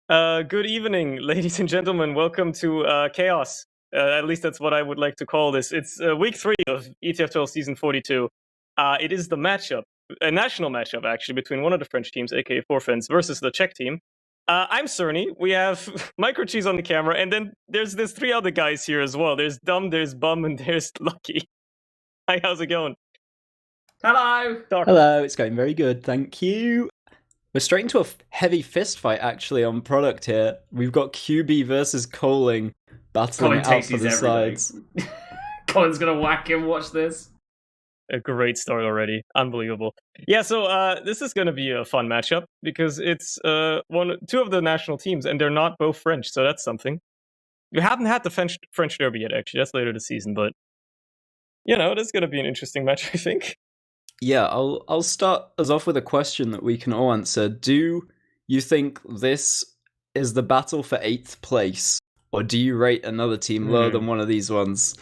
Good evening, ladies and gentlemen. Welcome to Chaos. At least that's what I would like to call this. It's week 3 of ETF2L season 42. It is the matchup, a national matchup actually, between one of the French teams, aka Four Friends, versus the Czech team. I'm Surny. We have Themicrocheeze on the camera, and then there's 3 other guys here as well. There's Dumb, there's Bum, and there's Lucky. Hi, how's it going? Hello. Hello, it's going very good, thank you. We're straight into a heavy fist fight actually on product here. We've got QB versus Coling battling out for the sides. Colin's gonna whack him, watch this. A great story already. Unbelievable. Yeah, so this is going to be a fun matchup because it's two of the national teams, and they're not both French, so that's something. We haven't had the French Derby yet, actually. That's later this season, but, you know, this is going to be an interesting match, I think. Yeah, I'll start us off with a question that we can all answer. Do you think this is the battle for 8th place, or do you rate another team lower than one of these ones?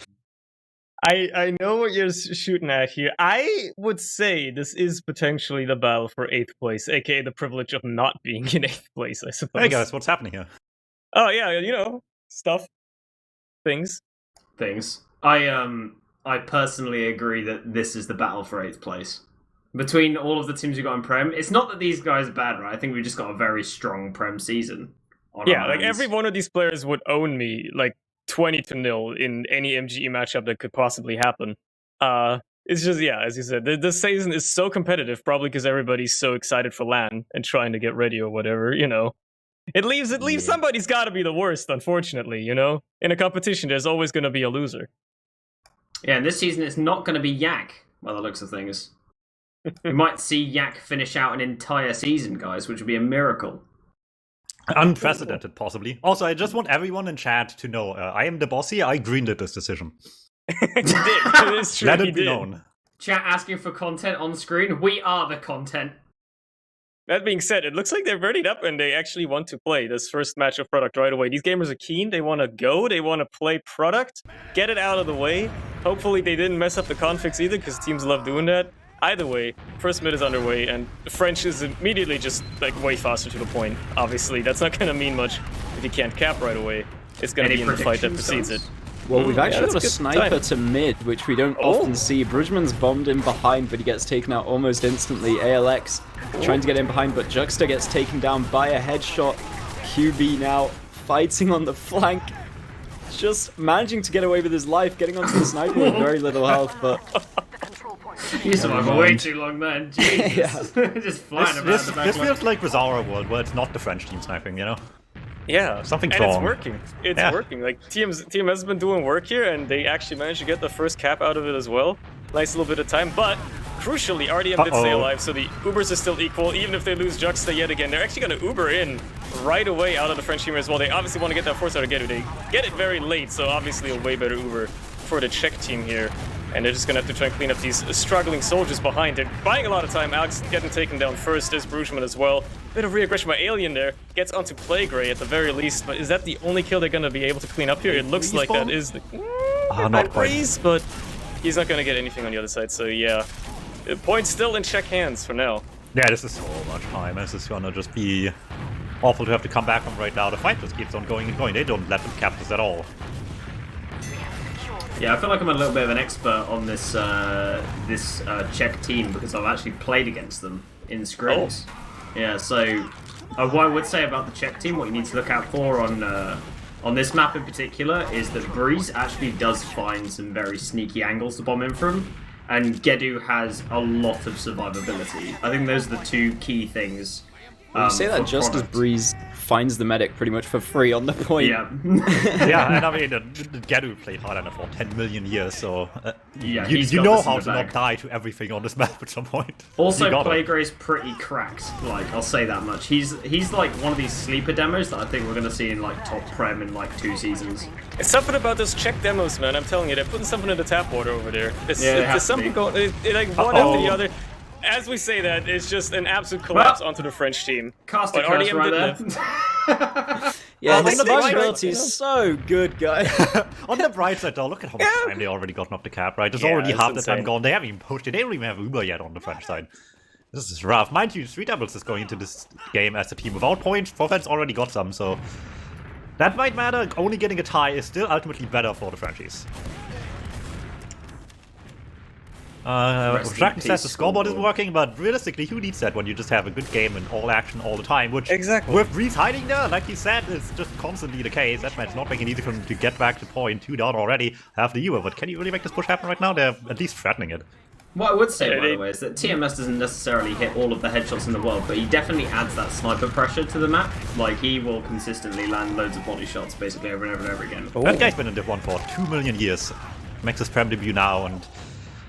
I know what you're shooting at here. I would say this is potentially the battle for 8th place, aka the privilege of not being in 8th place, I suppose. Hey guys, what's happening here? Oh yeah, you know, stuff. Things. I personally agree that this is the battle for 8th place. Between all of the teams we've got in Prem, it's not that these guys are bad, right? I think we've just got a very strong Prem season. Yeah, like every one of these players would own me, like 20-0 in any MGE matchup that could possibly happen. It's just, yeah, as you said, this season is so competitive, probably because everybody's so excited for LAN and trying to get ready or whatever, you know. It leaves somebody's got to be the worst, unfortunately, you know. In a competition, there's always going to be a loser. Yeah, and this season it's not going to be Yak, by the looks of things. We might see Yak finish out an entire season, guys, which would be a miracle. Unprecedented, possibly. Also, I just want everyone in chat to know, I am the bossy, I greenlit this decision. You did. It is true. Let it be known. Chat asking for content on screen. We are the content. That being said, it looks like they're readied up and they actually want to play this first match of product right away. These gamers are keen. They want to go. They want to play product. Get it out of the way. Hopefully they didn't mess up the configs either, because teams love doing that. Either way, first mid is underway, and French is immediately just like way faster to the point. Obviously, that's not going to mean much if you can't cap right away. It's going to be in the fight that precedes it. Well, we've actually got a sniper to mid, which we don't often see. Brugman's bombed in behind, but he gets taken out almost instantly. ALX trying to get in behind, but Juxta gets taken down by a headshot. QB now fighting on the flank. Just managing to get away with his life, getting onto the sniper with very little health, but... You survived for way too long, man. Jesus. Just flying around the back. This feels like with our world, where it's not the French team sniping, you know? Yeah, something's wrong. It's working. It's working. Like team has been doing work here, and they actually managed to get the first cap out of it as well. Nice little bit of time, but crucially, RDM did stay alive, so the Ubers are still equal. Even if they lose Juxta yet again, they're actually going to Uber in right away out of the French team as well. They obviously want to get that force out of Gedu. They get it very late, so obviously a way better Uber for the Czech team here. And they're just going to have to try and clean up these struggling soldiers behind. They're buying a lot of time. Alex getting taken down first. There's Brugman as well. Bit of re-aggression by Alien there. Gets onto Playgray at the very least. But is that the only kill they're going to be able to clean up here? It looks like that is the... not quite. But he's not going to get anything on the other side. So yeah, the point's still in Czech hands for now. Yeah, this is so much time. This is going to just be awful to have to come back from right now. The fight just keeps on going and going. They don't let them cap this at all. Yeah, I feel like I'm a little bit of an expert on this Czech team because I've actually played against them in scrims. Yeah, so what I would say about the Czech team, what you need to look out for on this map in particular, is that Breeze actually does find some very sneaky angles to bomb in from, and Gedu has a lot of survivability. I think those are the two key things. You say that just as Breeze finds the medic pretty much for free on the point. Yeah. Yeah, and I mean, Gedu played Highlander for 10 million years, so yeah, you know how to not die to everything on this map at some point. Also, Playgray's pretty cracked, like, I'll say that much. He's like one of these sleeper demos that I think we're going to see in like top Prem in like 2 seasons. It's something about those Czech demos, man, I'm telling you, they're putting something in the tap water over there. There's something going, like one after the other. As we say that, it's just an absolute collapse onto the French team. Cast a curse right there. Yeah, the survivability is so good, guys. On the bright side, though, look at how much time they already gotten off the cap, right? There's already half the time gone. They haven't even pushed it. They don't even have Uber yet on the French side. This is rough. Mind you, 3 debils is going into this game as a team without points. 4fans already got some, so that might matter. Only getting a tie is still ultimately better for the franchise. Jack says the scoreboard isn't working, but realistically, who needs that when you just have a good game and all action all the time? Which, with Breeze hiding there, like he said, is just constantly the case. That might not make it easy for him to get back to point 2 down already, have the Uber. But can you really make this push happen right now? They're at least threatening it. What I would say, by the way, is that TMS doesn't necessarily hit all of the headshots in the world, but he definitely adds that sniper pressure to the map. Like, he will consistently land loads of body shots, basically, over and over and over again. That guy's been in Div 1 for 2 million years. Makes his Prem debut now, and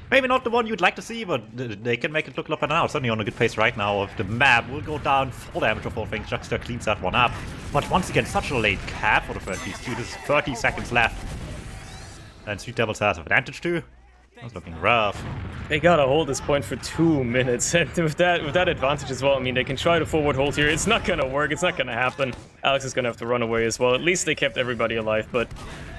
maybe not the one you'd like to see, but they can make it look better now. Certainly on a good pace right now. The map will go down 4 damage of all things. Juxter cleans that one up. But once again, such a late cap for the first piece, too. There's 30 seconds left. And Sweet Devils has advantage too. That's looking rough. They gotta hold this point for 2 minutes, and with that advantage as well, I mean, they can try to forward hold here. It's not gonna work, it's not gonna happen. Alex is gonna have to run away as well. At least they kept everybody alive, but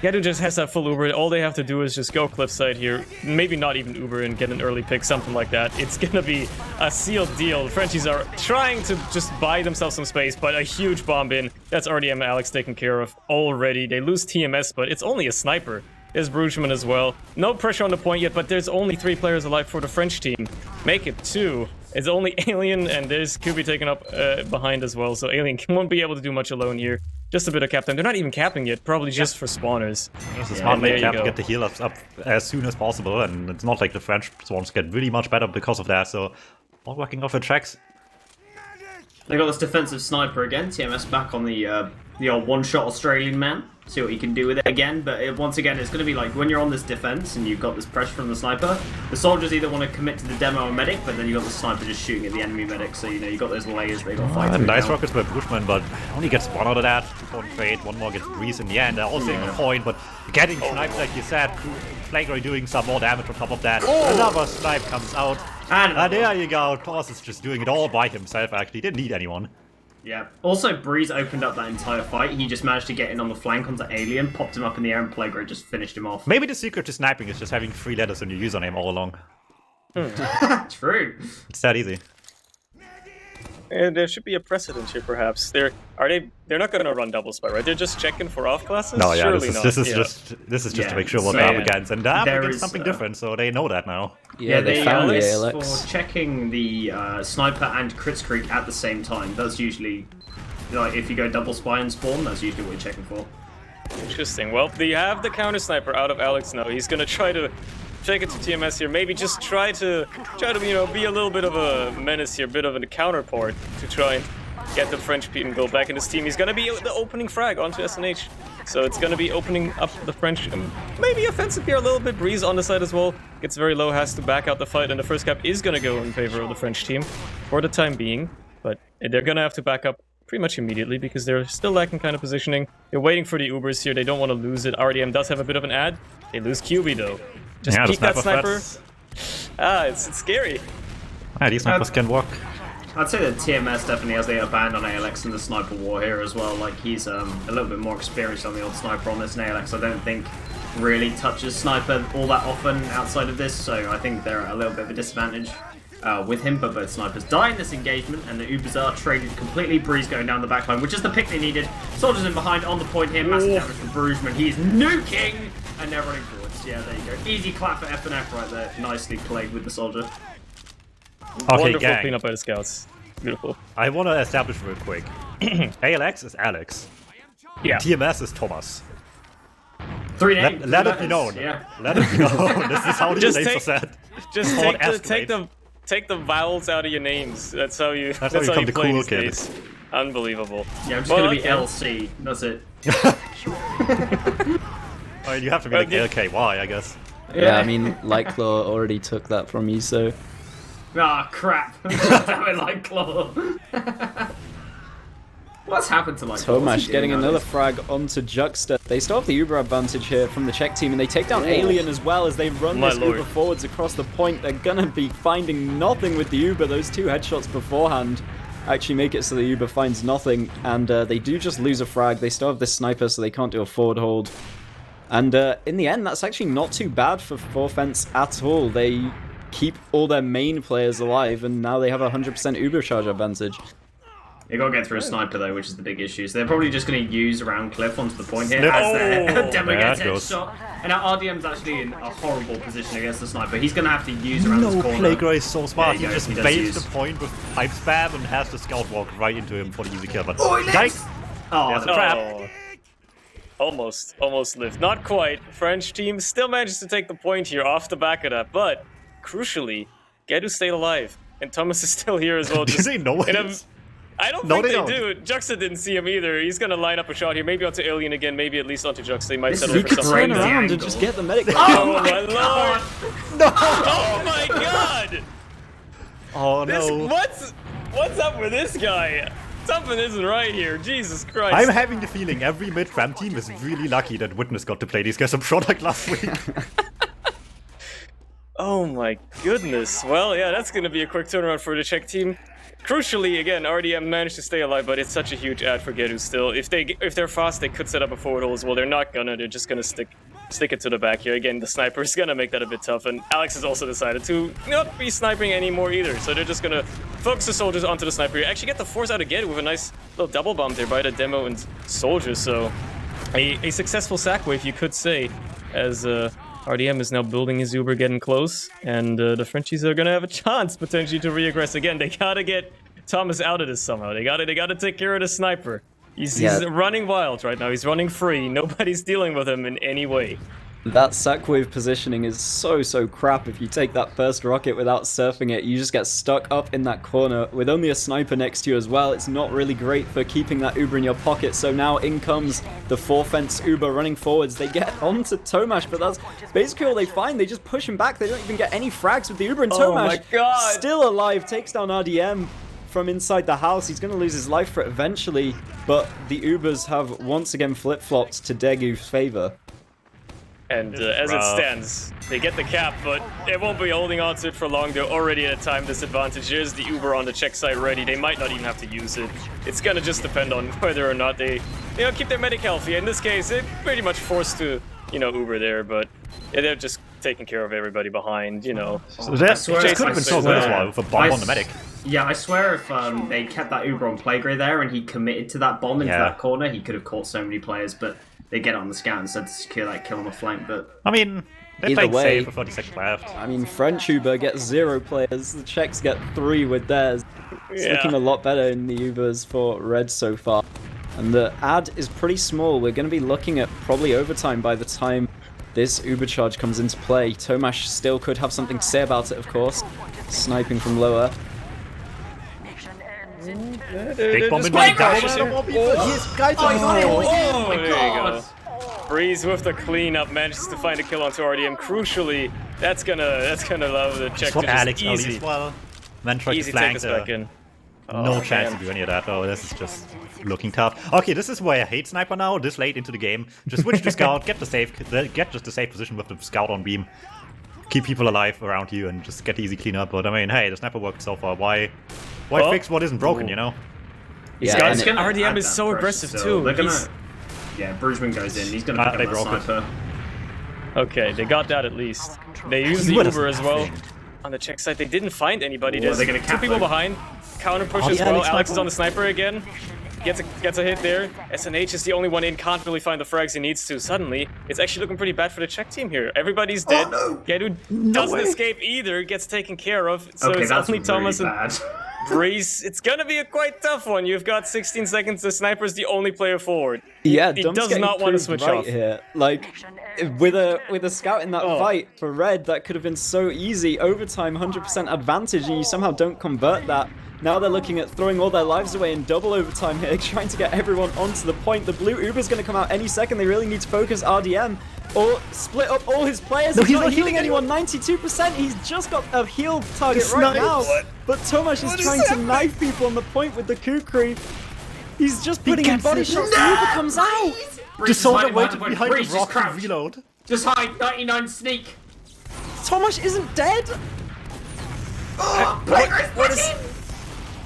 Gedu just has that full Uber. All they have to do is just go cliffside here, maybe not even Uber and get an early pick, something like that. It's gonna be a sealed deal. The Frenchies are trying to just buy themselves some space, but a huge bomb in. That's already Alex taken care of already. They lose TMS, but it's only a sniper. There's Brugman as well. No pressure on the point yet, but there's only 3 players alive for the French team. Make it 2. It's only Alien, and there's QB taken up behind as well, so Alien won't be able to do much alone here. Just a bit of cap time. They're not even capping yet, probably just for spawners. It's a smart way to get the healers up as soon as possible, and it's not like the French spawns get really much better because of that, so all working off the tracks. They got this defensive sniper again. TMS back on the old one-shot Australian man. See what you can do with it again, but once again, it's going to be like when you're on this defense and you've got this pressure from the sniper, the soldiers either want to commit to the demo or medic, but then you've got the sniper just shooting at the enemy medic, so you know, you've got those layers they got fighting. Nice rockets by Brugman, but only gets 1 out of that. 2-point trade, 1 more gets Breeze in the end. They're all staying on point, but getting sniped, like you said, Flagrant doing some more damage on top of that. Another snipe comes out. And there you go. Torres is just doing it all by himself, actually. Didn't need anyone. Yeah. Also, Breeze opened up that entire fight. He just managed to get in on the flank onto Alien, popped him up in the air, and Playgray just finished him off. Maybe the secret to sniping is just having 3 letters in your username all along. True. It's that easy. And there should be a precedent here, perhaps. They're not going to run double spy, right? They're just checking for off classes. No, yeah, surely this is just to make sure what they're up against, and they're up against something different, so they know that now. Yeah, they found the ALX. For checking the sniper and crit streak at the same time. That's usually, like, if you go double spy and spawn, that's usually what you're checking for. Interesting. Well, they have the counter sniper out of Alex now. He's going to try to take it to TMS here. Maybe just try to be a little bit of a menace here, a bit of a counterpart to try and get the French Pete and go back in his team. He's going to be the opening frag onto SNH. So it's going to be opening up the French, maybe offensive here a little bit. Breeze on the side as well. Gets very low, has to back out the fight, and the first cap is going to go in favor of the French team for the time being. But they're going to have to back up pretty much immediately because they're still lacking kind of positioning. They're waiting for the Ubers here. They don't want to lose it. RDM does have a bit of an ad. They lose QB though. Just peek that sniper. It's scary. Yeah, these snipers can work. I'd say that TMS definitely has the upper hand on ALX in the sniper war here as well. Like, he's a little bit more experienced on the old sniper on this, and ALX I don't think really touches sniper all that often outside of this, so I think they're at a little bit of a disadvantage with him, but both snipers die in this engagement, and the Ubers are traded completely. Breeze going down the backline, which is the pick they needed. Soldiers in behind on the point here, massive damage from Brugman. He's nuking, and they're running forwards. Yeah, there you go. Easy clap for FNF right there. Nicely played with the soldier. Okay, wonderful gang. cleanup by the scouts. Beautiful. I want to establish real quick. ALX is Alex. Yeah. TMS is Thomas. 3 names. Let it be known. Yeah. Let it be known. This is how these names are said. Just take the vowels out of your names. That's how you play the cool these kid. days. Unbelievable. Yeah, I'm just gonna be LC. That's it. Oh, you have to be like LKY, I guess. Yeah, I mean, Lightclaw already took that from you, so... Ah, crap. Damn it, Lightclaw. What's happened to Lightclaw? Tomash getting another frag onto Juxter. They still have the Uber advantage here from the Czech team, and they take down Alien as well as they run this Uber forwards across the point. They're gonna be finding nothing with the Uber. Those 2 headshots beforehand actually make it so the Uber finds nothing, and they do just lose a frag. They still have this sniper, so they can't do a forward hold. And in the end, that's actually not too bad for 4fence at all. They keep all their main players alive, and now they have a 100% Uber charge advantage. You gotta get through a sniper though, which is the big issue. So they're probably just gonna use around Cliff onto the point here as their demo gets headshot. And now RDM's actually in a horrible position against the sniper. He's gonna have to use around this corner. Playground is so smart. He just baits the use. point with pipe spam and has the scout walk right into him for the easy kill. But Oh, he lives! Oh, there's a trap. Oh. Almost lived. Not quite. French team still manages to take the point here off the back of that, but crucially, Gedu stayed alive. And Thomas is still here as well. Do they know it? I don't think they do. Juxta didn't see him either. He's gonna line up a shot here, maybe onto Alien again, maybe at least onto Juxta. He might settle He for could something. turn around and just get the medic. Oh my lord! No! Oh my god! Oh This, no. what's up with this guy? Something isn't right here. Jesus Christ. I'm having the feeling every mid-tram team is really lucky that Witness got to play these guys some product last week. Oh my goodness. Well, yeah, that's gonna be a quick turnaround for the Czech team. Crucially, again, RDM managed to stay alive, but it's such a huge ad for Gedu still. If they're fast, they could set up a forward hole as well. They're not gonna. They're just gonna stick it to the back here. Again, the sniper is gonna make that a bit tough, and Alex has also decided to not be sniping anymore either. So they're just gonna focus the soldiers onto the sniper here. Actually get the force out of Gedu with a nice little double bomb there by the demo and soldiers. So a successful sack wave, you could say, as RDM is now building his Uber, getting close, and the Frenchies are gonna have a chance potentially to reaggress again. They gotta get Thomas out of this somehow. They gotta take care of the sniper. He's running wild right now. He's running free. Nobody's dealing with him in any way. That sack wave positioning is so crap. If you take that first rocket without surfing it, you just get stuck up in that corner with only a sniper next to you as well. It's not really great for keeping that Uber in your pocket. So now in comes the 4-fence Uber running forwards. They get onto Tomash, but that's basically all they find. They just push him back. They don't even get any frags with the Uber, and Oh Tomash, my God. still alive, takes down RDM from inside the house. He's going to lose his life for it eventually, but the Ubers have once again flip-flopped to Degu's favor. And as it stands, they get the cap, but they won't be holding on to it for long. They're already at a time disadvantage. There's the Uber on the Czech side ready. They might not even have to use it. It's gonna just depend on whether or not they, keep their medic healthy. In this case, they're pretty much forced to, Uber there, but they're just taking care of everybody behind, So that could have been so good as well with a bomb on the medic. Yeah, I swear if they kept that Uber on Playgrade there and he committed to that bomb into that corner, he could have caught so many players, but they get it on the scout instead to secure that kill on the flank. But I mean, they're Either playing way, safe with 30 seconds left. I mean, French Uber gets 0 players, the Czechs get 3 with theirs. It's looking a lot better in the Ubers for Red so far. And the ad is pretty small. We're going to be looking at probably overtime by the time this Uber charge comes into play. Tomash still could have something to say about it, of course. Sniping from lower. Big bomb in one guy. Oh, there you go. Breeze with the cleanup manages to find a kill onto RDM. Crucially, that's gonna allow the Czech to just easy Man tried to take flank us back in. No chance to do any of that. Oh, this is just looking tough. Okay, this is why I hate Sniper now, this late into the game. Just switch to Scout, get just the safe position with the Scout on beam. Keep people alive around you and just get the easy cleanup. But I mean, hey, the Sniper worked so far. Why fix what isn't broken, Yeah, RDM is so aggressive too. They're gonna, Brugeman goes in. He's gonna pick up that sniper. Okay, they got that at least. They used the Uber as well. On the Czech side, they didn't find anybody. There's 2 people behind. Counter push as well. Alex is on the sniper again. Gets a hit there. SNH is the only one in, can't really find the frags he needs to. Suddenly, it's actually looking pretty bad for the Czech team here. Everybody's dead. Gedu doesn't escape either, gets taken care of. So Okay, it's that's only really Thomas bad. and Breeze. It's gonna be a quite tough one. You've got 16 seconds. The sniper's the only player forward. Yeah, he Dum's does not want to switch right off. here. Like, with a scout in that fight for Red, that could have been so easy. Overtime, 100% advantage, and you somehow don't convert that. Now they're looking at throwing all their lives away in double overtime here, trying to get everyone onto the point. The blue Uber's going to come out any second. They really need to focus RDM or split up all his players. He's not healing anyone, 92%. He's just got a heal target right now. But Tomash is trying to knife people on the point with the Kukri. He's just putting in body shots. The Uber comes out. Disorder waited behind the rock to reload. Just hide, 99 sneak. Tomash isn't dead. What is...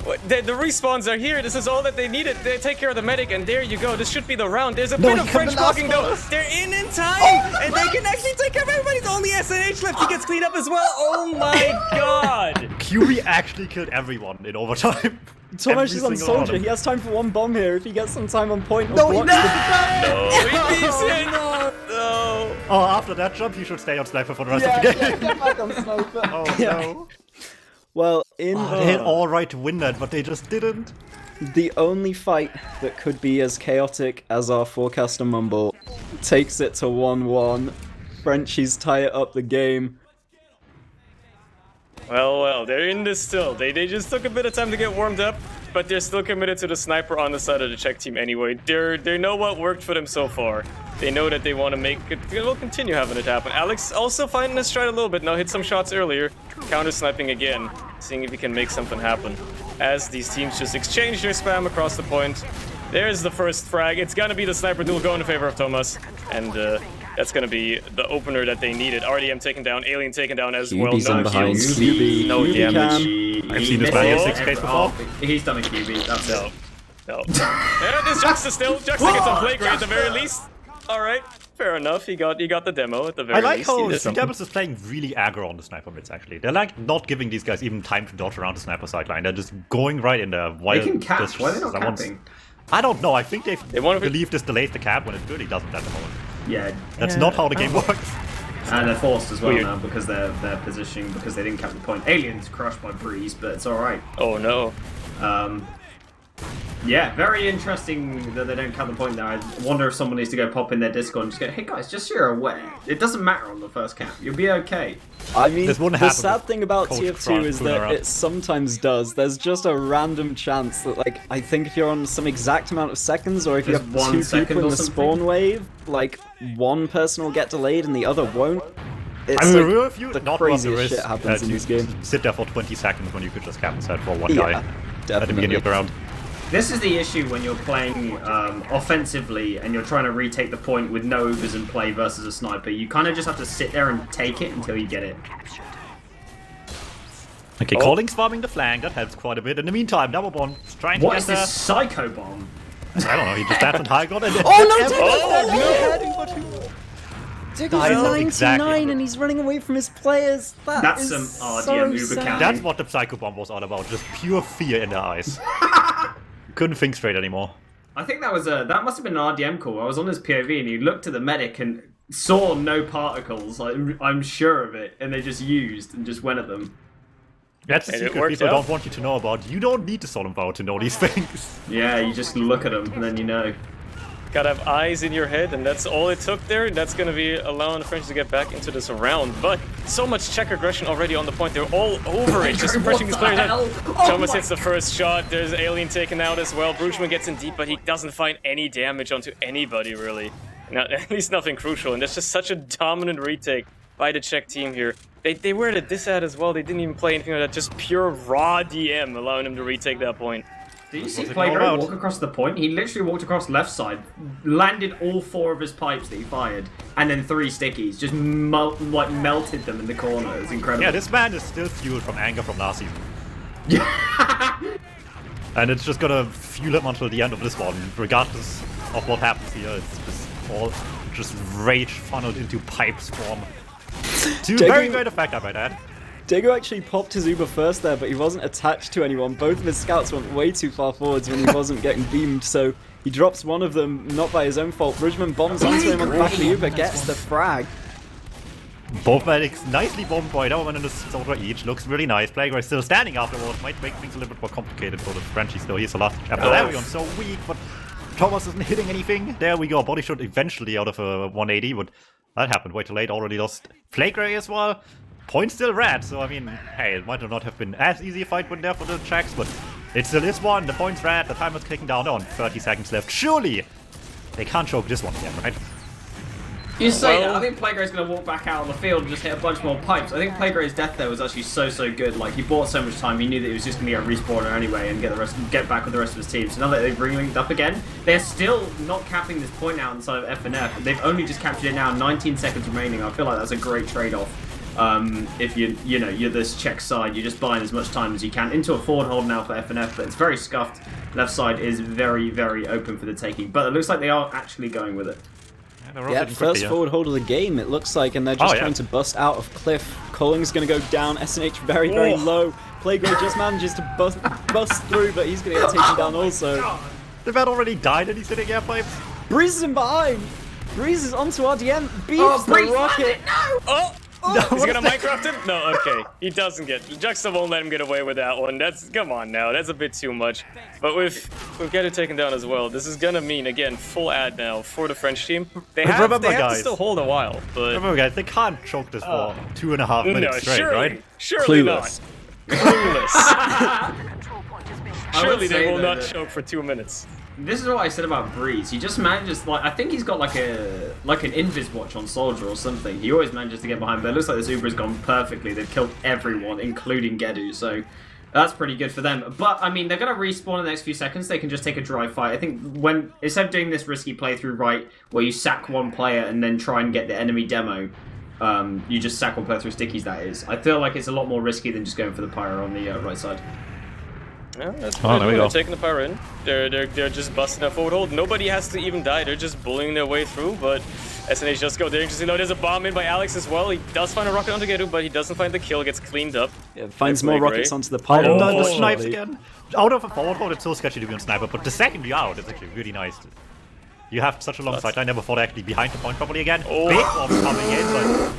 The respawns are here. This is all that they needed. They take care of the medic, and there you go. This should be the round. There's a bit of French blocking, though. They're in time, and they can actually take care of everybody. It's only SNH left. He gets cleaned up as well. Oh my god. QB actually killed everyone in overtime. Tomasz is on Soldier. He has time for one bomb here. If he gets some time on point, no, he beats it. No. Oh, after that jump, he should stay on Sniper for the rest of the game. Get back on Sniper. Oh no. Well, they had all right to win that, but they just didn't. The only fight that could be as chaotic as our forecaster Mumble takes it to 1-1. Frenchies tie it up the game. Well, they're in this still. They just took a bit of time to get warmed up, but they're still committed to the sniper on the side of the Czech team anyway. They know what worked for them so far. They know that they want to make it. They'll continue having it happen. Alex also finding his stride a little bit now. Hit some shots earlier. Counter sniping again, seeing if he can make something happen. As these teams just exchange their spam across the point. There's the first frag. It's gonna be the sniper duel going in favor of Thomas, and that's gonna be the opener that they needed. RDM taken down, Alien taken down as well. No behind. QB, No damage. I've seen this man get 6 Ks before. He's done a QB. That's it. No. Yeah, there's Juxta still. Juxta gets on flagrant at the very least. All right, fair enough. He got the demo at the very least. I like how debils is playing really aggro on the sniper mids. Actually, they're like not giving these guys even time to dodge around the sniper sideline. They're just going right in there. They can cap. Why are they not capping? I don't know. I think they believe this delays the cap when it really doesn't at the moment. Yeah, that's not how the game works. And they're forced as well now because they're positioning because they didn't cap the point. Alien's crushed by Breeze, but it's all right. Oh no. Yeah, very interesting that they don't cut the point there. I wonder if someone needs to go pop in their Discord and just go, hey guys, just so you're aware, it doesn't matter on the first cap. You'll be okay. I mean, the sad thing about TF2 is that it sometimes does. There's just a random chance that, like, I think if you're on some exact amount of seconds, or if you have 2 people in the spawn wave, like, one person will get delayed and the other won't. It's the craziest shit happens in this game. Sit there for 20 seconds when you could just cap and set for one guy at the beginning of the round. This is the issue when you're playing offensively and you're trying to retake the point with no Ubers in play versus a sniper. You kind of just have to sit there and take it until you get it. Okay, Calling's farming the flank. That helps quite a bit. In the meantime, Double Bomb is trying to get there. What is this Psycho Bomb? I don't know. He just stands on high ground and then... Digger's 99 and he's running away from his players. That's some RDM Uber counting. That's what the Psycho Bomb was all about. Just pure fear in their eyes. Couldn't think straight anymore. I think that that must have been an RDM call. I was on his POV and he looked at the medic and saw no particles. I'm sure of it, and they just used and just went at them. That's the secret people don't want you to know about. You don't need the solemn vow to know these things. Yeah, you just look at them and then you know. Gotta have eyes in your head, and that's all it took there. That's gonna be allowing the French to get back into this round. But so much Czech aggression already on the point. They're all over it, just pushing his players out. Thomas hits the first shot. There's Alien taken out as well. Brugman gets in deep, but he doesn't find any damage onto anybody, really. At least nothing crucial. And that's just such a dominant retake by the Czech team here. They were at this ad as well. They didn't even play anything like that. Just pure raw DM, allowing them to retake that point. Did you see Playground walk across the point? He literally walked across left side, landed all 4 of his pipes that he fired, and then 3 stickies. Just melted them in the corner. It was incredible. Yeah, this man is still fueled from anger from last season. Yeah. And it's just gonna fuel him until the end of this one, regardless of what happens here. It's just all rage funneled into pipes form. To very great effect, I might add. Dago actually popped his Uber first there, but he wasn't attached to anyone. Both of his scouts went way too far forwards when he wasn't getting beamed, so he drops one of them, not by his own fault. Brugman bombs onto him on the back of the Uber, gets the frag. Both medics nicely bombed by Dowerman and the Soldier each. Looks really nice. Playground still standing afterwards. Might make things a little bit more complicated for the Frenchies though. He's the last chapter. Everyone's so weak, but Thomas isn't hitting anything. There we go. Body shot eventually out of a 180, but that happened way too late. Already lost Flagrant as well. Point still red, so I mean, hey, it might not have been as easy a fight when there for the Czechs, but it still is one. The point's red, the timer's kicking down. They're on 30 seconds left. Surely they can't choke this one again, right? You say that. I think Playground's going to walk back out on the field and just hit a bunch more pipes. I think Playground's death there was actually so good. Like, he bought so much time, he knew that he was just going to get a respawner anyway and get back with the rest of his team. So now that they've re-linked up again, they're still not capping this point out inside of FNF. They've only just captured it now, 19 seconds remaining. I feel like that's a great trade-off. If you're this Czech side, you're just buying as much time as you can into a forward hold now for FNF, but it's very scuffed. Left side is very, very open for the taking, but it looks like they are actually going with it. Yeah, first forward hold of the game, it looks like, and they're just trying to bust out of Cliff. Colling's going to go down, SNH very, very low. Playgrade just manages to bust through, but he's going to get taken down also. The man already died and he's sitting air pipes. Breeze is in behind. Breeze is onto RDM. Beefs the rocket. No! Is he gonna Minecraft him? No, okay. He doesn't get. Juxta won't let him get away with that one. Come on now. That's a bit too much. But we've got it taken down as well. This is gonna mean again full ad now for the French team. They have to still hold a while, but remember, guys, they can't choke this for 2.5 minutes straight, right? Surely not. Clueless. Surely they will not choke for 2 minutes. This is what I said about Breeze. He just manages, like, I think he's got like an invis watch on Soldier or something. He always manages to get behind, but it looks like this Uber has gone perfectly. They've killed everyone, including Gedu, so that's pretty good for them. But, I mean, they're going to respawn in the next few seconds. They can just take a dry fight. I think instead of doing this risky playthrough, right, where you sack one player and then try and get the enemy demo, you just sack one player through stickies, that is. I feel like it's a lot more risky than just going for the pyro on the right side. Yeah, that's what they're doing. They're taking the power in. They're just busting a forward hold. Nobody has to even die. They're just bullying their way through. But SNH just go dangerous. You know, there's a bomb in by Alex as well. He does find a rocket onto Gedu, but he doesn't find the kill. Gets cleaned up. Yeah, finds more rockets onto the pile. The snipes again. Out of a forward hold, it's so sketchy to be on sniper. But the second you're out, it's actually really nice. You have such a long sight line there before they're actually behind the point properly again. Big bomb coming in, but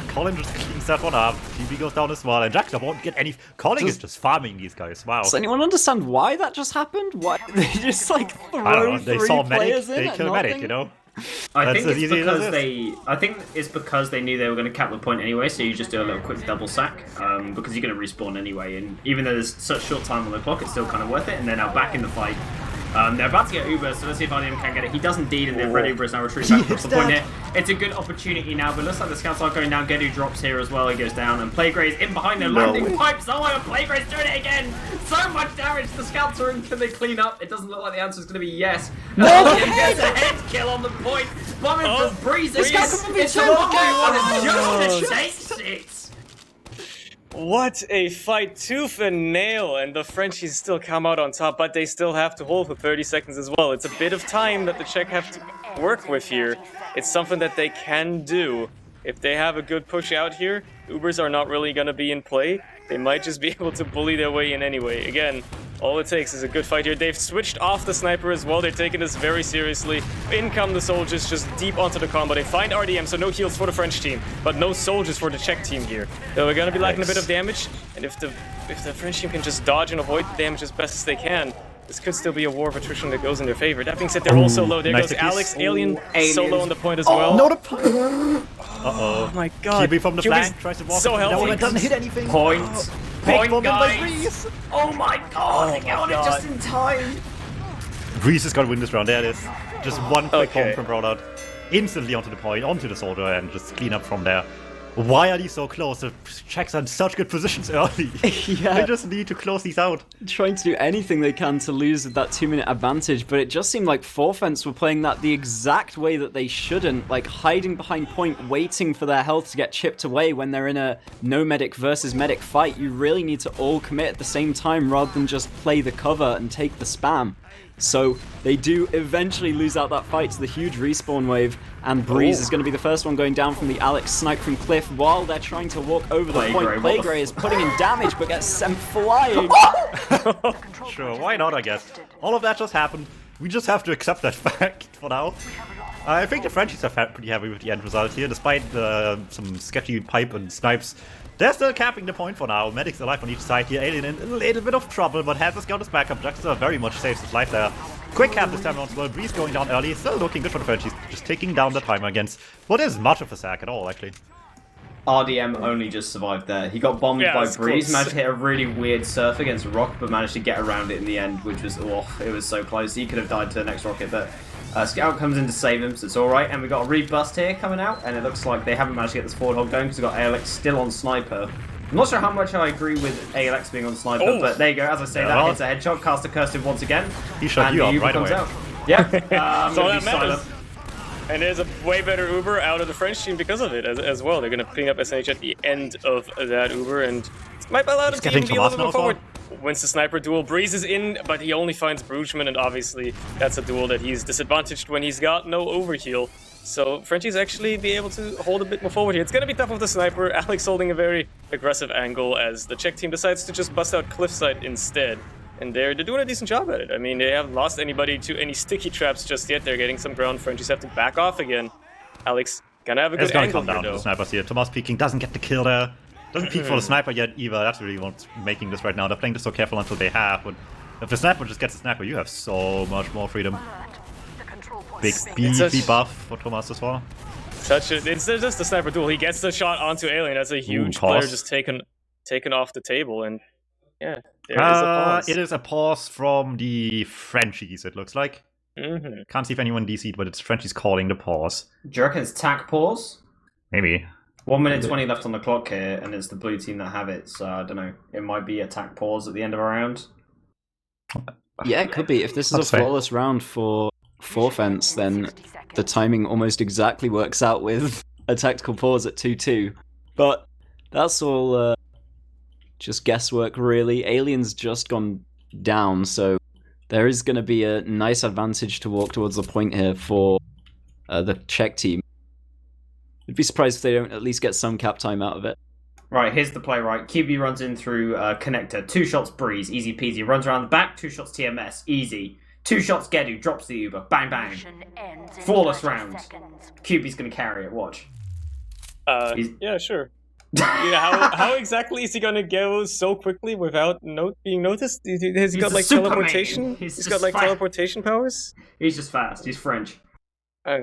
Colin just cleans that one up. TB goes down as well, and Jackson won't get any. Colin is just farming these guys. Wow. Does anyone understand why that just happened? Why they just like throw I don't know. They saw medic, they kill medic, you know. I think it's because they knew they were going to cap the point anyway, so you just do a little quick double sack because you're going to respawn anyway, and even though there's such short time on the clock, it's still kind of worth it. And they're now back in the fight. They're about to get Uber, so let's see if RDM can get it. He does indeed, and the red Uber is now retreating back across the point here. It's a good opportunity now, but looks like the scouts are going down. Gedu drops here as well, he goes down, and Playgray's in behind them, landing pipes. Oh my god, Playgray's doing it again! So much damage, the scouts are in, can they clean up? It doesn't look like the answer is going to be yes. RDM gets a head kill on the point. Bombing for Breeze. It's a just takes it. What a fight, tooth and nail, and the Frenchies still come out on top, but they still have to hold for 30 seconds as well. It's a bit of time that the Czech have to work with here. It's something that they can do. If they have a good push out here, Ubers are not really going to be in play. They might just be able to bully their way in anyway. Again, all it takes is a good fight here. They've switched off the sniper as well. They're taking this very seriously. In come the soldiers just deep onto the combo. They find RDM, so no heals for the French team, but no soldiers for the Czech team here. So we're going to be lacking a bit of damage, and if the French team can just dodge and avoid the damage as best as they can, this could still be a war of attrition that goes in their favor. That being said, they're all so low. There goes Alex, Alien, solo on the point as well. No, uh-oh. Oh my god. QB from the flank, tries to walk so up. healthy. No, it doesn't hit anything. Point, guys. Oh my god, they get on it just in time. Breeze is gonna win this round. There it is. Just one quick home from Rollout. Instantly onto the point, onto the soldier, and just clean up from there. Why are these so close? The Czechs are in such good positions early. Yeah. They just need to close these out. Trying to do anything they can to lose that 2-minute advantage, but it just seemed like Forfence were playing that the exact way that they shouldn't, like hiding behind point, waiting for their health to get chipped away when they're in a no medic versus medic fight. You really need to all commit at the same time rather than just play the cover and take the spam. So they do eventually lose out that fight to the huge respawn wave, and Breeze is going to be the first one going down from the Alex snipe from Cliff while they're trying to walk over the point. Playgray is putting in damage but gets sent flying. Sure, why not, I guess. All of that just happened. We just have to accept that fact for now. I think the Frenchies are pretty happy with the end result here, despite some sketchy pipe and snipes. They're still capping the point for now. Medic's alive on each side here. Alien in a little bit of trouble, but has got his backup. Juxta very much saves his life there. Quick cap this time around as well. Breeze going down early. Still looking good for the Frenchies. Just taking down the timer against what is much of a sack at all, actually. RDM only just survived there. He got bombed by Breeze, managed to hit a really weird surf against Rock, but managed to get around it in the end, which was, it was so close. He could have died to the next rocket, but Scout comes in to save him, so it's alright. And we've got a rebust here coming out, and it looks like they haven't managed to get this forward hold going because we've got ALX still on Sniper. I'm not sure how much I agree with ALX being on Sniper, but there you go. As I say, that hits a headshot. Caster Cursive once again. He shot you up right away. Out. Yeah. So that matters. And there's a way better Uber out of the French team because of it as well. They're going to clean up SNH at the end of that Uber, and it might allow them to even be a little bit forward. Wins the sniper duel, Breeze is in, but he only finds Brugman, and obviously that's a duel that he's disadvantaged when he's got no overheal. So Frenchies actually be able to hold a bit more forward here. It's going to be tough with the sniper. Alex holding a very aggressive angle as the Czech team decides to just bust out cliffside instead. And they're doing a decent job at it. I mean, they haven't lost anybody to any sticky traps just yet. They're getting some ground. Frenchies have to back off again. Alex gonna have a good angle here, though. The snipers here. Thomas peeking, doesn't get the kill there. Doesn't peek for the sniper yet either. That's really what's making this right now. They're playing this so careful until they have. But if the sniper just gets the sniper, you have so much more freedom. Big beefy buff for Thomas as well. It's just a sniper duel. He gets the shot onto Alien. That's a huge player just taken off the table. And yeah, there is a pause. It is a pause from the Frenchies, it looks like. Can't see if anyone DC'd, but it's Frenchies calling the pause. Do you reckon it's tack pause? Maybe. 1 minute 20 left on the clock here, and it's the blue team that have it, so I don't know. It might be attack pause at the end of a round. Yeah, it could be. If this is a flawless round for Fence, then the timing almost exactly works out with a tactical pause at 2-2. But that's all just guesswork, really. Alien's just gone down, so there is going to be a nice advantage to walk towards the point here for the Czech team. I'd be surprised if they don't at least get some cap time out of it. Right, here's the play, right? QB runs in through connector. 2 shots Breeze, easy peasy. Runs around the back, 2 shots TMS, easy. 2 shots Gedu, drops the Uber, bang bang. Flawless round. QB's gonna carry it, watch. Yeah, sure. Yeah, how exactly is he gonna go so quickly without being noticed? Has he got like teleportation? He's got like teleportation powers? He's just fast, he's French.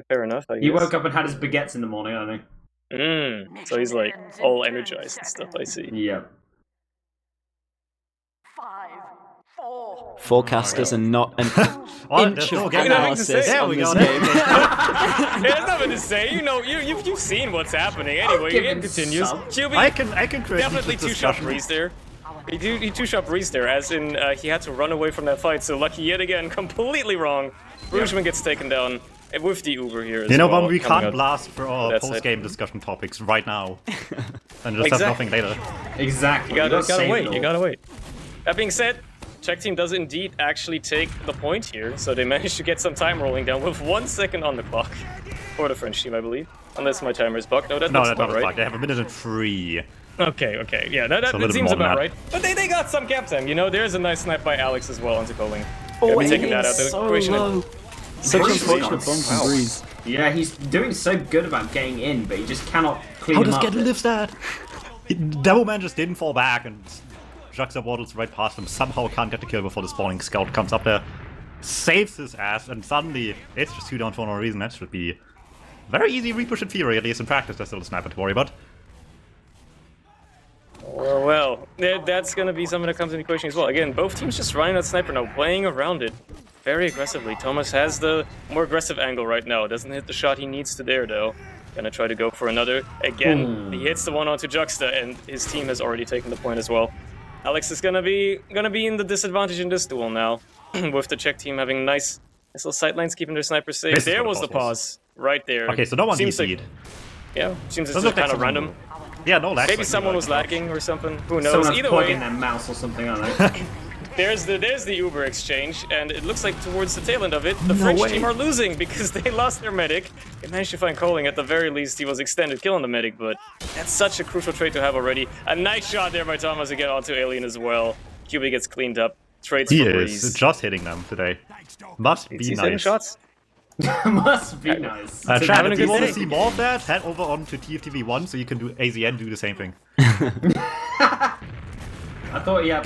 Fair enough, I guess. He woke up and had his baguettes in the morning, I think. So he's like all energized and stuff, I see. Yeah. 5, 4. Forecasters are not an inch of analysis on this game. There's nothing to say. You know, you've seen what's happening anyway. The game continues. QB, I can definitely 2-shot Breeze there. He 2-shot Breeze there, as in he had to run away from that fight. So Lucky yet again, completely wrong. Brugman gets taken down. With the Uber here as You know, well, but we can't blast for our post-game discussion topics right now. And just have nothing later. Exactly. You gotta wait. That being said, Czech team does indeed actually take the point here, so they managed to get some time rolling down with 1 second on the clock. For the French team, I believe. Unless my timer is bugged. No, that's not right. They have 1:03. Okay, yeah, that seems about right. But they got some cap time, you know? There's a nice snipe by Alex as well onto Coling. Taking that out. So low. Such an unfortunate bomb from Breeze. Yeah, he's doing so good about getting in, but he just cannot clean him up. How does Gedu live that? Devilman just didn't fall back, and Juxta waddles right past him. Somehow can't get the kill before the spawning scout comes up there, saves his ass, and suddenly it's just 2 down for no reason. That should be very easy repush in theory, at least in practice. There's still a sniper to worry about. Well, that's gonna be something that comes into the equation as well. Again, both teams just running that sniper now, playing around it very aggressively. Thomas has the more aggressive angle right now. Doesn't hit the shot he needs to there, though. Gonna try to go for another. Again, he hits the one onto Juxta, and his team has already taken the point as well. Alex is gonna be in the disadvantage in this duel now, with the Czech team having nice little sightlines, keeping their snipers safe. There was the pause, right there. Okay, so no one DC'd. Yeah, seems it's just kind of random. Yeah, no lag. Maybe someone was lagging or something. Who knows? Either way, in their mouse or something. I don't know. There's the Uber exchange, and it looks like towards the tail end of it, the French team are losing because they lost their medic. They managed to find Coling. At the very least, he was extended killing the medic, but that's such a crucial trait to have already. A nice shot there by Thomas to get onto Alien as well. QB gets cleaned up. Trades for Breeze. He is just hitting them today. Must be He's nice. hitting shots. Must be nice. Chad, if you want to see more of that, head over on to TFTV1 so you can do AZN do the same thing. I thought he had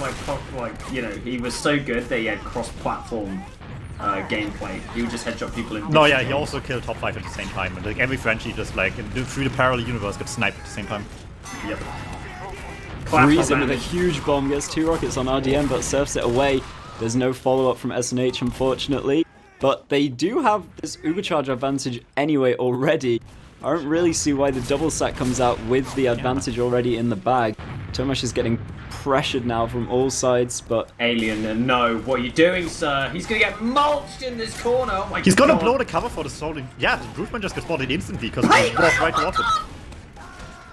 he was so good that he had cross-platform gameplay. He would just headshot people in. No, yeah, he also killed top 5 at the same time. And like every Frenchie just through the parallel universe got sniped at the same time. Yep. Breeze in with a huge bomb, gets 2 rockets on RDM, but surfs it away. There's no follow-up from SNH, unfortunately. But they do have this Ubercharge advantage anyway already. I don't really see why the double sack comes out with the advantage already in the bag. Tomasz is getting pressured now from all sides, but... Alien, no. What are you doing, sir? He's gonna get mulched in this corner. Oh my He's god. gonna blow the cover for the soul. Yeah, Bruceman just got spotted instantly because he walked right towards it.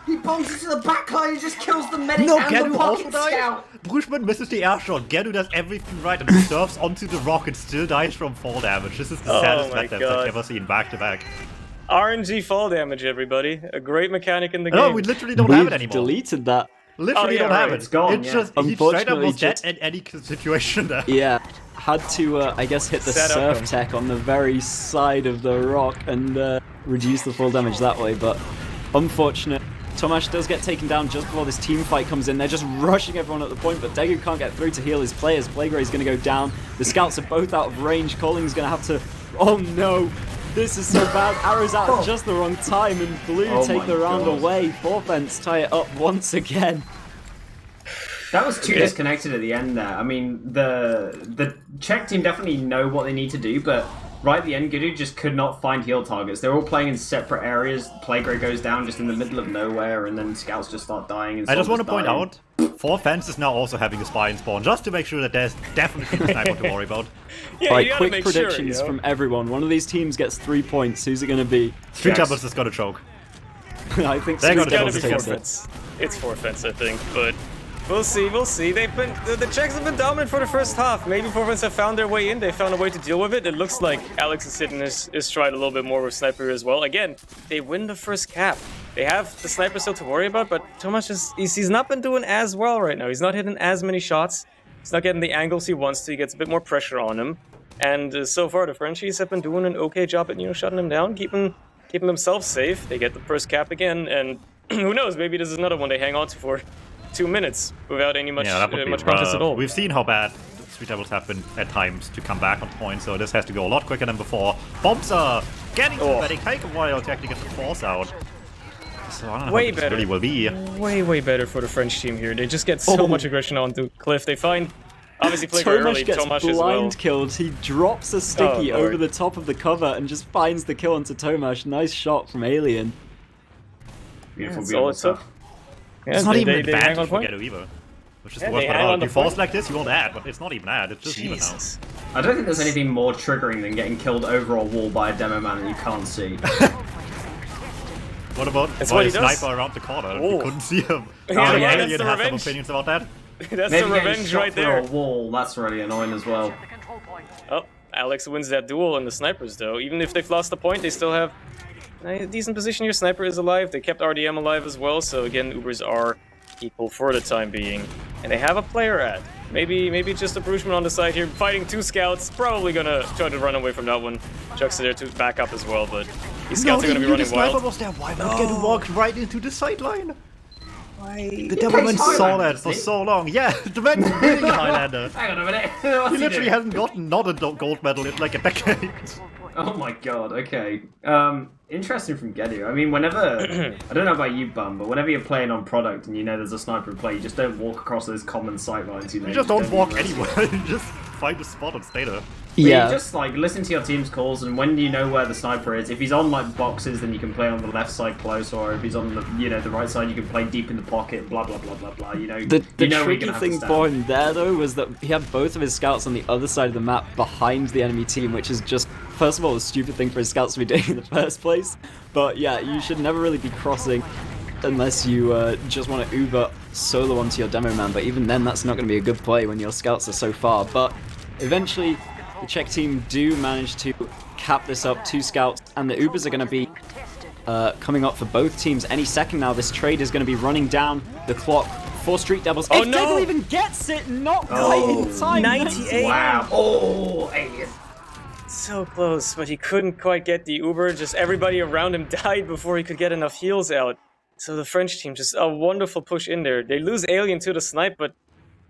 He bombs into the backline and just kills the medic No, and Gedu the also pocket died. scout. Bruceman misses the air shot. Gedu does everything right and surfs onto the rock and still dies from fall damage. This is the saddest my matchup God. I've ever seen back to back. RNG fall damage, everybody. A great mechanic in the game. No, we literally don't have it anymore. deleted that. Literally Oh, yeah, don't have right, it. it's gone, It's yeah. just he straight up Unfortunately, was dead just- in any situation there. Yeah, had to, I guess, hit the Set up surf him. tech on the very side of the rock and reduce the full damage that way, but unfortunate. Tomasz does get taken down just before this team fight comes in. They're just rushing everyone at the point, but Degu can't get through to heal his players. Playgray's going to go down. The scouts are both out of range. Colling's going to have to... Oh no! This is so bad. Arrows out at just the wrong time, and Blue Oh take my the round God. away. Forfence tie it up once again. That was too disconnected at the end there. I mean, the Czech team definitely know what they need to do, but right at the end, Gudu just could not find heal targets. They're all playing in separate areas. Playgray goes down just in the middle of nowhere, and then scouts just start dying. And I just soldiers want to point dying. out, 4 Fence is now also having a spy in spawn, just to make sure that there's definitely a sniper to worry about. Yeah, Alright, you gotta quick make predictions sure, you know? from everyone. One of these teams gets 3 points. Who's it going to be? Street Yes. Devils is gonna choke. I think They're Street gonna It's gotta Devils be take takes it. forfeits. It's forfeits, I think, but we'll see, we'll see. They've been the Czechs have been dominant for the first half. Maybe forfeits have found their way in. They found a way to deal with it. It looks like Alex is hitting his stride a little bit more with Sniper as well. Again, they win the first cap. They have the Sniper still to worry about, but Tomasz he's not been doing as well right now. He's not hitting as many shots. He's not getting the angles he wants to. He gets a bit more pressure on him. And so far, the Frenchies have been doing an okay job at, shutting him down, keeping themselves safe. They get the first cap again, and who knows, maybe this is another one they hang on to for 2 minutes without any much, Yeah, that would be much contest at all. We've seen how bad Street Devils have been at times to come back on point, so this has to go a lot quicker than before. Bombs are getting to it. They take a while to actually get the force out. So I don't know Way how this better. really will be. Way better for the French team here. They just get so much aggression onto Cliff. They find, obviously, play very early. Tomasz gets Tomasz as blind well. killed. He drops a sticky Oh, Lord. over the top of the cover and just finds the kill onto Tomasz. Nice shot from Alien. Beautiful, That's all beautiful it took. stuff. Yeah, It's not even they hang advantage on for point. Gedo either. Which is Yeah, the worst they part hang about on it. You the force point. like this, you won't add, but it's not even add, it's just even now. Jesus. I don't think there's anything more triggering than getting killed over a wall by a demo man that you can't see. What about That's by what a he does. sniper around the corner? Oh. You couldn't see him. Yeah, The yeah, that's alien the has some revenge. opinions about that. That's Maybe the getting revenge shot right through there. a wall, that's really annoying as well. The control point. Oh, Alex wins that duel and the snipers, though. Even if they've lost the point, they still have a decent position here. Sniper is alive. They kept RDM alive as well, so again, Ubers are equal for the time being. And they have a player ad. Maybe just a Bruchman on the side here, fighting 2 scouts. Probably gonna try to run away from that one. Chuck's there to back up as well, but these scouts are gonna be running wild. was there. Why not get walked right into the sideline? Why? The Devilman saw Highlander, that does for he? so long. Yeah, the man's winning Highlander. Hang on a minute. He literally hasn't gotten not a gold medal in like a decade. Oh my god, okay. Interesting from Gedu. I mean, whenever... I don't know about you, Bum, but whenever you're playing on product and you know there's a sniper in play, you just don't walk across those common sight lines, you know. You just don't walk risk it. anywhere. You just find a spot and stay there. You Yeah. just like listen to your team's calls, and when you know where the sniper is, if he's on like boxes, then you can play on the left side close, or if he's on the the right side, you can play deep in the pocket. Blah blah blah blah blah. You know, The you know where you're tricky gonna have to thing stand. for him there, though, was that he had both of his scouts on the other side of the map behind the enemy team, which is just, first of all, a stupid thing for his scouts to be doing in the first place. But yeah, you should never really be crossing unless you just want to Uber solo onto your demo man. But even then, that's not going to be a good play when your scouts are so far. But eventually, the Czech team do manage to cap this up. 2 scouts, and the Ubers are going to be coming up for both teams any second now. This trade is going to be running down the clock for Street Devils. Oh, if no! Devil even gets it, not quite in time. 98. Wow! Oh, alien. So close, but he couldn't quite get the Uber. Just everybody around him died before he could get enough heals out. So the French team, just a wonderful push in there. They lose Alien to the snipe,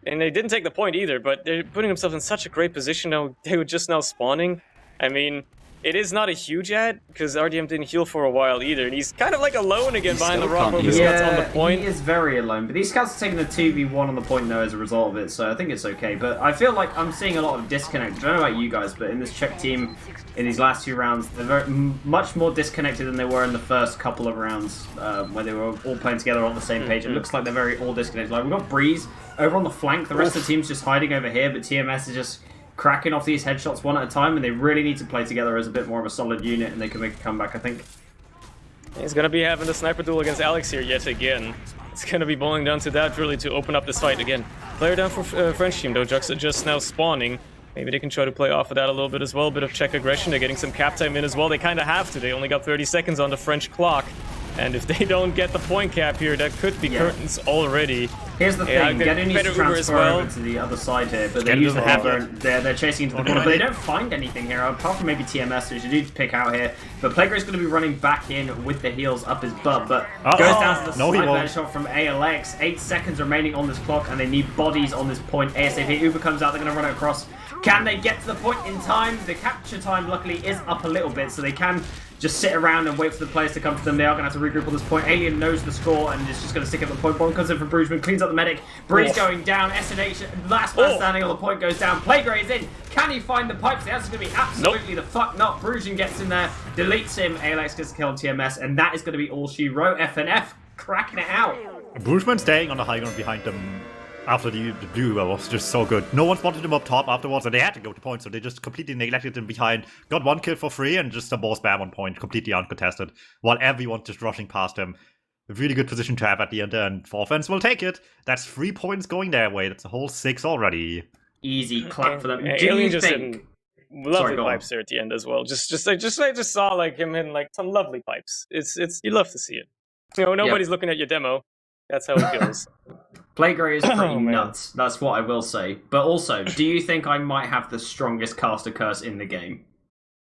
and they didn't take the point either, but they're putting themselves in such a great position now. They were just now spawning. I mean, It is not a huge ad, because RDM didn't heal for a while either, and he's kind of like alone again behind the rock with his scouts on the point. He is very alone, but these scouts are taking the 2v1 on the point though as a result of it, so I think it's okay. But I feel like I'm seeing a lot of disconnect. I don't know about you guys, but in this Czech team, in these last few rounds, they're much more disconnected than they were in the first couple of rounds, where they were all playing together on the same page. It looks like they're very all disconnected. Like, we've got Breeze over on the flank, the rest of the team's just hiding over here, but TMS is just cracking off these headshots one at a time, and they really need to play together as a bit more of a solid unit, and they can make a comeback, I think. He's gonna be having the sniper duel against Alex here yet again. It's gonna be boiling down to that really to open up this fight again. Player down for French team though, Juxa just now spawning. Maybe they can try to play off of that a little bit as well. Bit of Czech aggression, they're getting some cap time in as well. They kind of have to, they only got 30 seconds on the French clock. And if they don't get the point cap here, that could be curtains already. Here's the thing, Gedu needs to transfer over to the other side here, but they use the hammer, they're chasing into the corner, but they don't find anything here, apart from maybe TMS, which you need to pick out here. But Playgrade's going to be running back in with the heels up his butt, but goes down to the sniper headshot from ALX. 8 seconds remaining on this clock, and they need bodies on this point ASAP. Uber comes out, they're going to run it across. Can they get to the point in time? The capture time, luckily, is up a little bit, so they can just sit around and wait for the players to come to them. They are going to have to regroup on this point. Alien knows the score and is just going to stick at the point. Bomb comes in from Brugeman, cleans up the medic. Breeze going down. SNH, last man standing on the point, goes down. Playgrade's in. Can he find the pipes? The answer's going to be absolutely the fuck not. Brugeman gets in there, deletes him. ALX gets killed TMS, and that is going to be all she wrote. FNF cracking it out. Brugeman staying on the high ground behind them after the blue was just so good. No one wanted him up top afterwards, and they had to go to point, so they just completely neglected him behind. Got one kill for free, and just a ball spam on point, completely uncontested, while everyone just rushing past him. A really good position to have at the end, and offense will take it. That's 3 points going their way. That's a whole 6 already. Easy clap for them. Alien just hitting lovely pipes there at the end as well. I just saw like him in like some lovely pipes. It's you love to see it. You know, nobody's looking at your demo. That's how it goes. Playgrade is pretty nuts, that's what I will say. But also, do you think I might have the strongest caster curse in the game?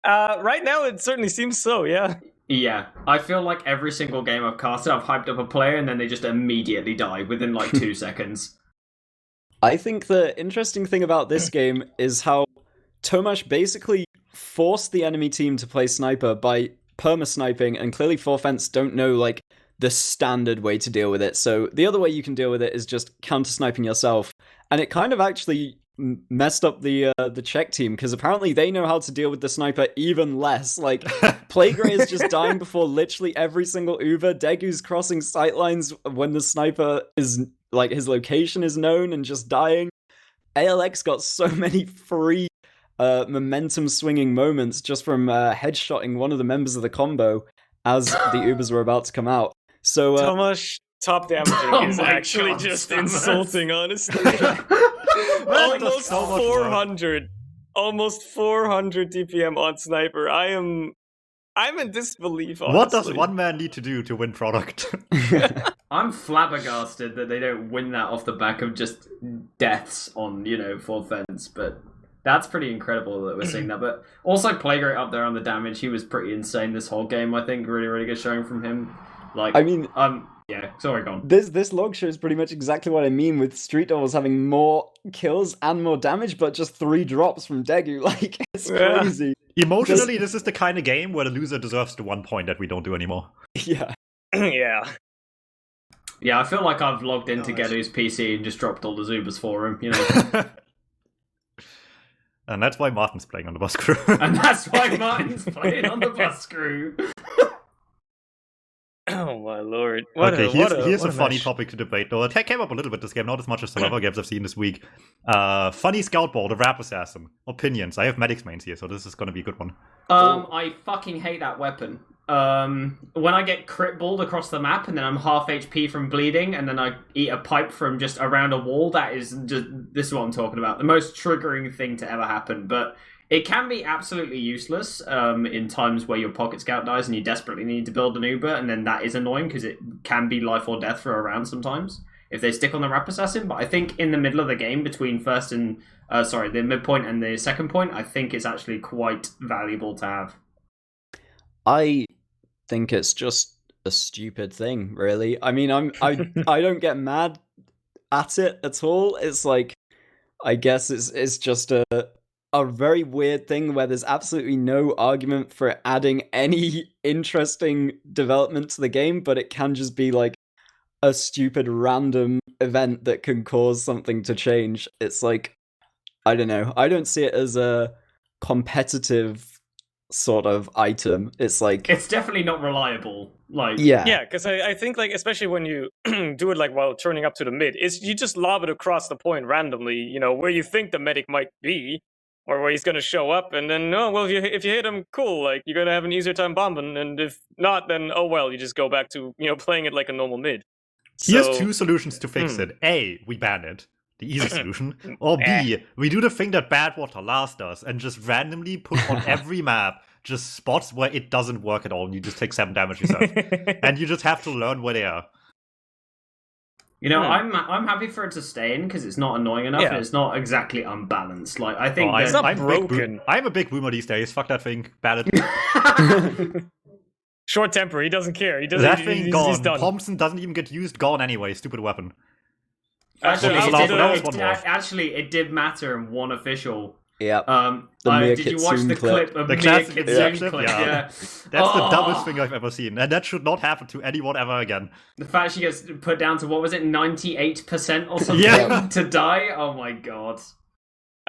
Right now it certainly seems so, yeah. Yeah, I feel like every single game I've casted, I've hyped up a player and then they just immediately die within like 2 seconds. I think the interesting thing about this game is how Tomasz basically forced the enemy team to play sniper by perma-sniping, and clearly Forfence don't know like the standard way to deal with it. So the other way you can deal with it is just counter-sniping yourself. And it kind of actually messed up the Czech team, because apparently they know how to deal with the sniper even less. Like, Playgrade is just dying before literally every single Uber. Degu's crossing sightlines when the sniper is, like, his location is known and just dying. ALX got so many free momentum-swinging moments just from headshotting one of the members of the combo as the Ubers were about to come out. So Tomasz top damaging is actually just insulting, honestly. Almost 400. Almost 400 DPM on sniper. I'm in disbelief, honestly. What does one man need to do to win product? I'm flabbergasted that they don't win that off the back of just deaths on, full fence, but that's pretty incredible that we're seeing that. But also Playgrade up there on the damage, he was pretty insane this whole game, I think. Really, really good showing from him. Like, I mean, yeah, sorry, go on. This log shows pretty much exactly what I mean, with Street Devils having more kills and more damage, but just 3 drops from Degu. Like, it's crazy. Emotionally, this is the kind of game where the loser deserves the 1 point that we don't do anymore. Yeah. Yeah. Yeah, I feel like I've logged into Gedu's PC and just dropped all the Zubas for him, And that's why Martin's playing on the bus crew. And that's why Martin's playing on the bus crew. Oh my lord. Here's a funny topic to debate, though. It came up a little bit this game, not as much as some other games I've seen this week. Funny Scout Ball, the Rap Assassin. Opinions. I have Medics mains here, so this is going to be a good one. I fucking hate that weapon. When I get crit balled across the map and then I'm half HP from bleeding and then I eat a pipe from just around a wall, this is what I'm talking about. The most triggering thing to ever happen, but it can be absolutely useless in times where your pocket scout dies and you desperately need to build an Uber, and then that is annoying because it can be life or death for a round sometimes if they stick on the Rap Assassin. But I think in the middle of the game between the midpoint and the second point, I think it's actually quite valuable to have. I think it's just a stupid thing, really. I mean, I don't get mad at it at all. It's like, I guess it's just a very weird thing where there's absolutely no argument for adding any interesting development to the game, but it can just be like a stupid random event that can cause something to change. It's like, I don't know. I don't see it as a competitive sort of item. It's like, It's definitely not reliable. Like, Yeah, because I think, like, especially when you do it, like, while turning up to the mid, is you just lob it across the point randomly, you know, where you think the medic might be, or where he's going to show up, and then, oh, well, if you hit him, cool, like, you're going to have an easier time bombing, and if not, then, oh, well, you just go back to, you know, playing it like a normal mid. Here's So- two solutions to fix it. A, we ban it. The easy solution. Or B, we do the thing that Badwater last does and just randomly put on every map just spots where it doesn't work at all and you just take 7 damage yourself. And you just have to learn where they are. you know, I'm happy for it to stay in because it's not annoying enough Yeah. and it's not exactly unbalanced. Like, I think Oh, It's not I'm broken. I'm a big boomer these days. Fuck that thing. Ban it. Short temper, he doesn't care. He doesn't. That he's thing gone. done. Thompson doesn't even get used. Gone anyway. Stupid weapon. Actually, What was the last one? That was one more. actually, it did matter in one official. yeah. Did Mia you watch Kitsune the clip of The Mia classic Kitsune clip, clip? yeah. Yeah. That's the dumbest thing I've ever seen. And that should not happen to anyone ever again. The fact she gets put down to, what was it, 98% or something Yeah. to die? Oh my god.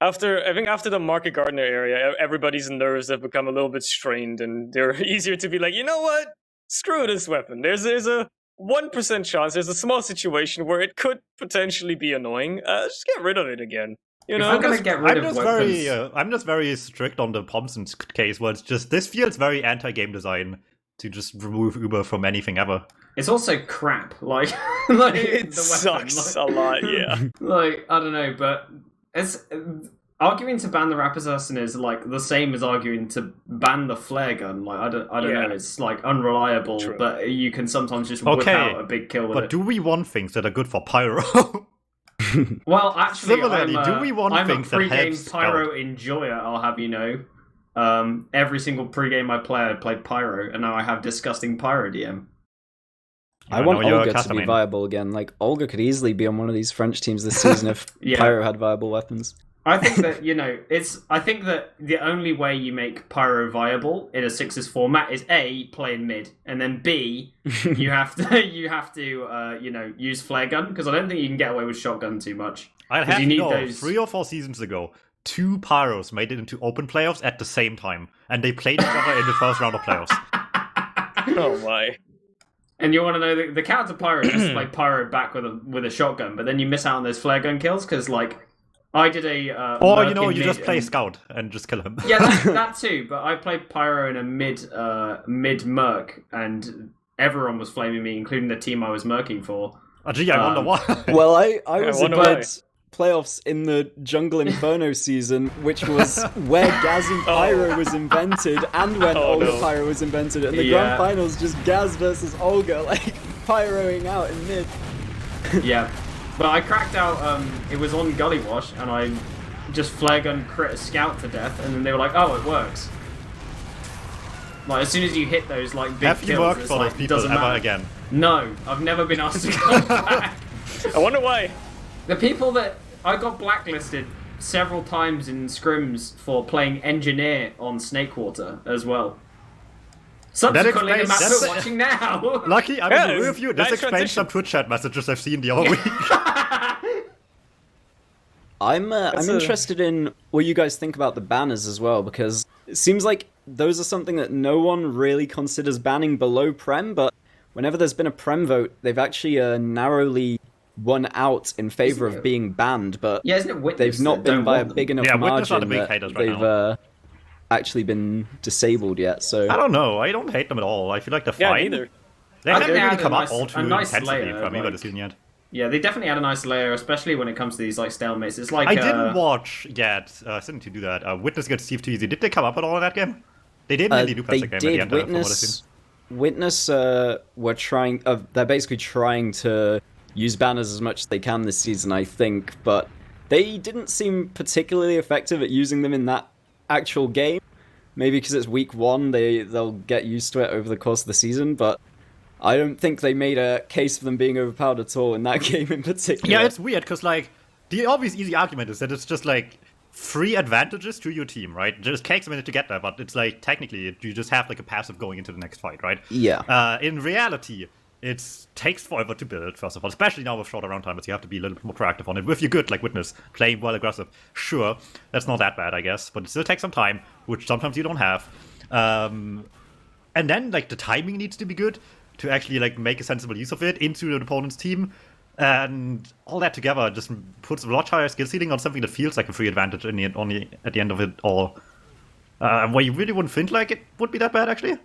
I think after the Market Gardener area, everybody's nerves have become a little bit strained, and they're easier to be like, you know what? Screw this weapon. There's a 1% chance. There's a small situation where it could potentially be annoying. Just get rid of it again. You If know, I'm gonna get rid I'm of just weapons... I'm just very strict on the Thompson's case where it's just this feels very anti-game design to just remove Uber from anything ever. It's also crap. Like, like it the weapon. sucks like, a lot. Yeah. Like, I don't know, but it's arguing to ban the rap assassin is like the same as arguing to ban the flare gun. Like, I don't Yeah. know. It's like unreliable, True. but you can sometimes just whip Okay, out a big kill with But it. do we want things that are good for Pyro? Well, actually, Similarly, do we want I'm things a that pre-game help Pyro enjoyer, I'll have you know. Every single pre-game I played Pyro, and now I have disgusting Pyro DM. I want know you're a Olga to custom be main. viable again. Like, Olga could easily be on one of these French teams this season if Yeah. Pyro had viable weapons. I think that, you know, I think that the only way you make Pyro viable in a Sixes format is A, play in mid, and then B, you have to you know, use flare gun, because I don't think you can get away with shotgun too much. I 'Cause have you to need know, those- 3 or 4 seasons ago, 2 Pyros made it into open playoffs at the same time, and they played each other in the first round of playoffs. Oh my. And you want to know the counter Pyro is just like Pyro back with a shotgun, but then you miss out on those flare gun kills because like I did a Or, Merc you know, in you mid just play and- Scout and just kill him. Yeah, that too. But I played Pyro in a mid Merc, and everyone was flaming me, including the team I was merking for. Oh, gee, I wonder why. Well, I was in wonder why. the playoffs in the Jungle Inferno season, which was where Gaz and Pyro was invented, and when Oh, Olga no. Pyro was invented. And the Yeah. grand finals, just Gaz versus Olga, like, pyroing out in mid. Yeah, but I cracked out. It was on Gully Wash, and I just flare gun crit a scout to death, and then they were like, "Oh, it works." Like as soon as you hit those like big Have you kills, worked it's for like, those people doesn't ever matter. again? No, I've never been asked to come back. I wonder why. The people that I got blacklisted several times in scrims for playing engineer on Snakewater as well. Subsequently, the explains- map that's- we're watching now. Lucky, I'm Yeah, in the rear view. This nice explains transition. some Twitch chat messages I've seen the other week. I'm a- interested in what you guys think about the banners as well, because it seems like those are something that no one really considers banning below Prem, but whenever there's been a Prem vote, they've actually narrowly won out in favor Isn't of it- being banned, but Yeah, isn't it Witness they've not that been don't by a want them? big enough Yeah, Witness are margin the big that haters right they've now. actually been disabled yet, so... I don't know. I don't hate them at all. I feel like they're Yeah, fine. neither. They I haven't think they really had a come up nice- all a too nice intensively layer, for me by like- the season yet. Yeah, they definitely had a nice layer, especially when it comes to these like stalemates. It's like I didn't watch yet. I still need to do that. Witness against Steve Too Easy. Did they come up at all in that game? They didn't really do they that game at did. the end. From what I've seen. Witness were trying. They're basically trying to use banners as much as they can this season, I think, but they didn't seem particularly effective at using them in that actual game. Maybe because it's week 1, they'll get used to it over the course of the season, but I don't think they made a case for them being overpowered at all in that game in particular. Yeah, it's weird because like the obvious easy argument is that it's just like free advantages to your team, right? It just takes a minute to get there, but it's like technically you just have like a passive going into the next fight, right? Yeah. In reality, it takes forever to build, first of all, especially now with shorter round times. You have to be a little bit more proactive on it. With your good, like Witness, playing well aggressive, sure, that's not that bad, I guess, but it still takes some time, which sometimes you don't have. And then, like, the timing needs to be good to actually, like, make a sensible use of it into the opponent's team. And all that together just puts a lot higher skill ceiling on something that feels like a free advantage at the end of it all. Where you really wouldn't think like it would be that bad, actually.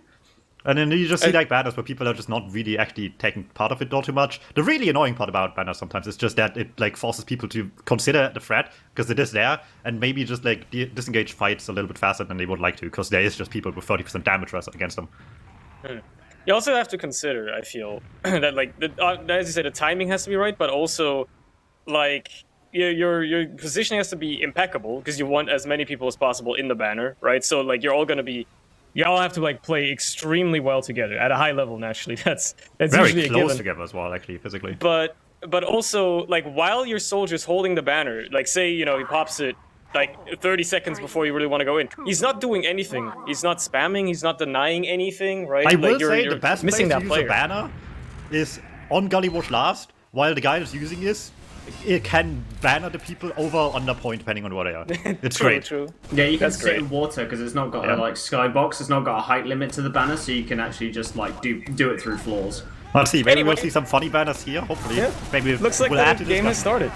And then you just see like banners where people are just not really actually taking part of it all too much. The really annoying part about banners sometimes is just that it like forces people to consider the threat because it is there, and maybe just like disengage fights a little bit faster than they would like to because there is just people with 30% damage against them. You also have to consider, I feel, that like as you said, the timing has to be right, but also like your positioning has to be impeccable because you want as many people as possible in the banner, right? So like you all have to like play extremely well together at a high level. Naturally, that's very usually close a given. together as well, actually, physically. But also like while your soldier's holding the banner, like say he pops it like 30 seconds before you really want to go in, he's not doing anything. He's not spamming. He's not denying anything, right? I like, will say you're the best missing place that to player. use a banner is on Gully Watch last, while the guy that's using it can banner the people over or under point depending on what they are. It's great. True. Yeah, you can That's sit great. in water because it's not got a like skybox. It's not got a height limit to the banner, so you can actually just like do it through floors. Let's see. Maybe we'll Anyway. see some funny banners here. Hopefully, Yeah. maybe Looks like we'll add the to game has this. started.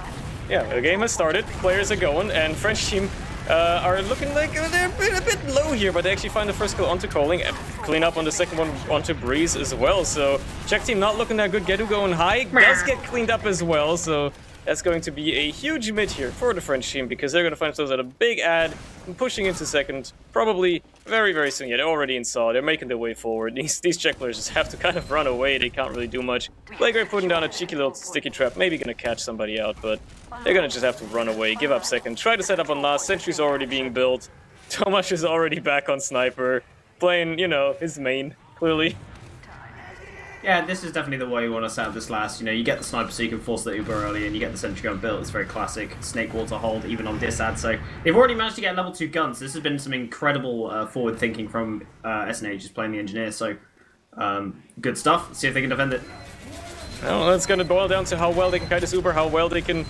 Yeah, the game has started. Players are going, and French team are looking like they're a bit low here, but they actually find the first kill onto Calling, and clean up on the second one onto Breeze as well. So Czech team not looking that good. Gedu going high, does get cleaned up as well. So that's going to be a huge mid here for the French team because they're going to find themselves at a big ad and pushing into second, probably very, very soon. Yeah, they're already in saw. They're making their way forward. These Czech players just have to kind of run away. They can't really do much. Blagrey putting down a cheeky little sticky trap, maybe going to catch somebody out, but they're going to just have to run away, give up second, try to set up on last. Sentry's already being built. Tomasz is already back on Sniper, playing, his main, clearly. Yeah, this is definitely the way you want to set up this last. You get the sniper so you can force the Uber early, and you get the sentry gun built. It's very classic snake water hold, even on this ad. So they've already managed to get level 2 guns. This has been some incredible forward thinking from SNH, just playing the engineer. So good stuff. Let's see if they can defend it. Well, it's going to boil down to how well they can kite this Uber, how well they can,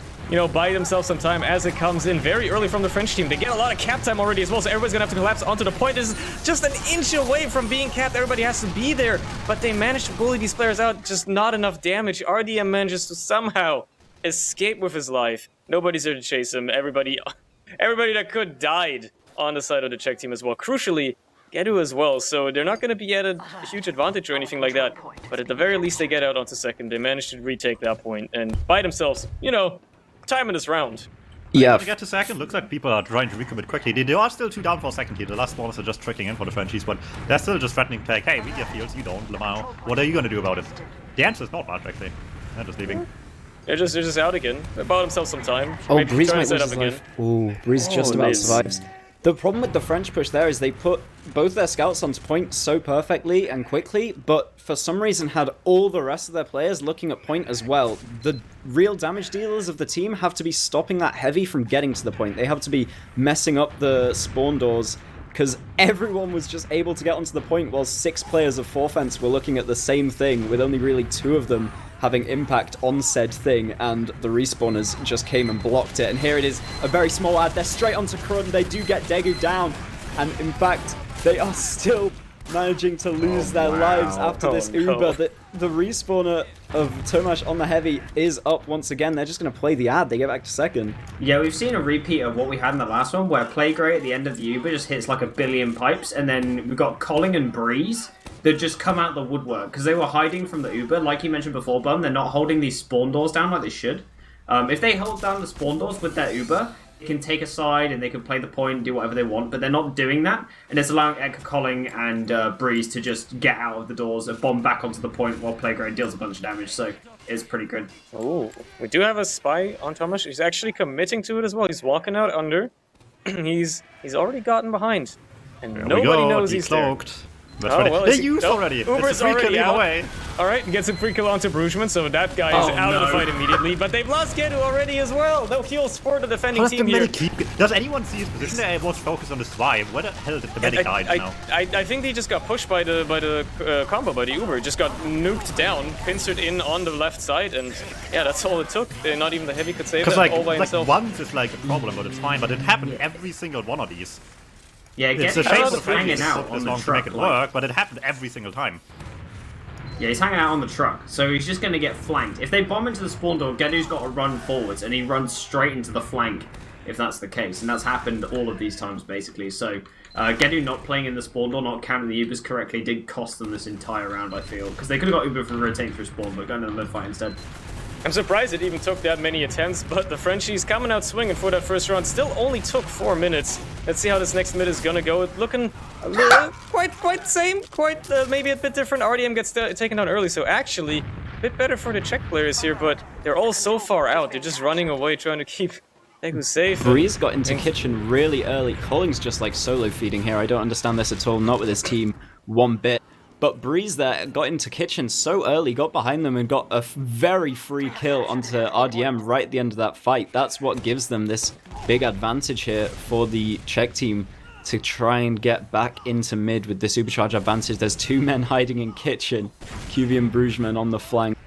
buy themselves some time as it comes in very early from the French team. They get a lot of cap time already as well, so everybody's going to have to collapse onto the point. This is just an inch away from being capped. Everybody has to be there, but they managed to bully these players out. Just not enough damage. RDM manages to somehow escape with his life. Nobody's there to chase him. Everybody that could died on the side of the Czech team as well. Crucially, Gedu as well, so they're not going to be at a huge advantage or anything like that, but at the very least they get out onto second. They manage to retake that point and buy themselves, time in this round. Yeah. To get to second, looks like people are trying to recommit quickly. They are still 2 down for a second here. The last spawners are just trickling in for the Frenchies, but they're still just threatening to like, hey, media fields, you don't, Lamau. What are you going to do about it? The answer is not much, actually. They're just leaving. They're just out again. They bought themselves some time. Oh, Maybe Breeze try to might set lose up his again. life. Ooh, Breeze just about Liz. survives. The problem with the French push there is they put both their scouts onto point so perfectly and quickly, but for some reason had all the rest of their players looking at point as well. The real damage dealers of the team have to be stopping that heavy from getting to the point. They have to be messing up the spawn doors because everyone was just able to get onto the point while 6 players of 4 fence were looking at the same thing with only really 2 of them having impact on said thing, and the respawners just came and blocked it. And here it is, a very small ad. They're straight onto Krun. They do get Degu down, and in fact, they are still managing to lose their lives after this Uber. The respawner of Tomasz on the heavy is up once again. They're just going to play the ad. They get back to second. Yeah, we've seen a repeat of what we had in the last one, where Playgray at the end of the Uber just hits like a billion pipes, and then we've got Colling and Breeze that just come out the woodwork because they were hiding from the Uber. Like you mentioned before, Bum, they're not holding these spawn doors down like they should. If they hold down the spawn doors with their Uber, they can take a side and they can play the point and do whatever they want, but they're not doing that, and it's allowing Edgar Colling and Breeze to just get out of the doors and bomb back onto the point while Playgray deals a bunch of damage, so it's pretty good. Oh, we do have a spy on Tomasz. He's actually committing to it as well. He's walking out under. He's already gotten behind, and nobody knows he's cloaked. But Oh, well, they it's- used oh, already. Uber's It's a free already kill out. away. Alright, gets a free kill onto Brugman, so that guy is Oh, out of the no. fight immediately. But they've lost Gedu already as well. No heals for the defending Does the team here. medic keep? Does anyone see his position there? I was focused on the swipe. Where the hell did the medic hide now? I think he just got pushed by the combo, by the Uber. Just got nuked down, pincered in on the left side, and yeah, that's all it took. Not even the heavy could save Because that all by like himself. once is like a problem, but it's fine. But it happened every single one of these. Yeah, It's a Gedu's shame just the hanging Frenchies out took on this the long to truck. make it like- work, but it happened every single time. Yeah, he's hanging out on the truck, so he's just going to get flanked. If they bomb into the spawn door, Gedu's got to run forwards, and he runs straight into the flank, if that's the case. And that's happened all of these times, basically. So, Gedu not playing in the spawn door, not counting the Ubers correctly, did cost them this entire round, I feel. Because they could have got Uber from rotating through spawn, but going to the mid fight instead. I'm surprised it even took that many attempts, but the Frenchies coming out swinging for that first round still only took 4 minutes. Let's see how this next mid is gonna go. It's looking quite same, maybe a bit different. RDM gets taken down early, so actually a bit better for the Czech players here, but they're all so far out. They're just running away, trying to keep Daegu safe. Breeze got into kitchen really early. Colling's just like solo feeding here. I don't understand this at all, not with his team one bit. But Breeze there got into kitchen so early, got behind them and got a very free kill onto RDM right at the end of that fight. That's what gives them this big advantage here for the Czech team to try and get back into mid with this supercharge advantage. There's 2 men hiding in kitchen, QB and Brugman on the flank.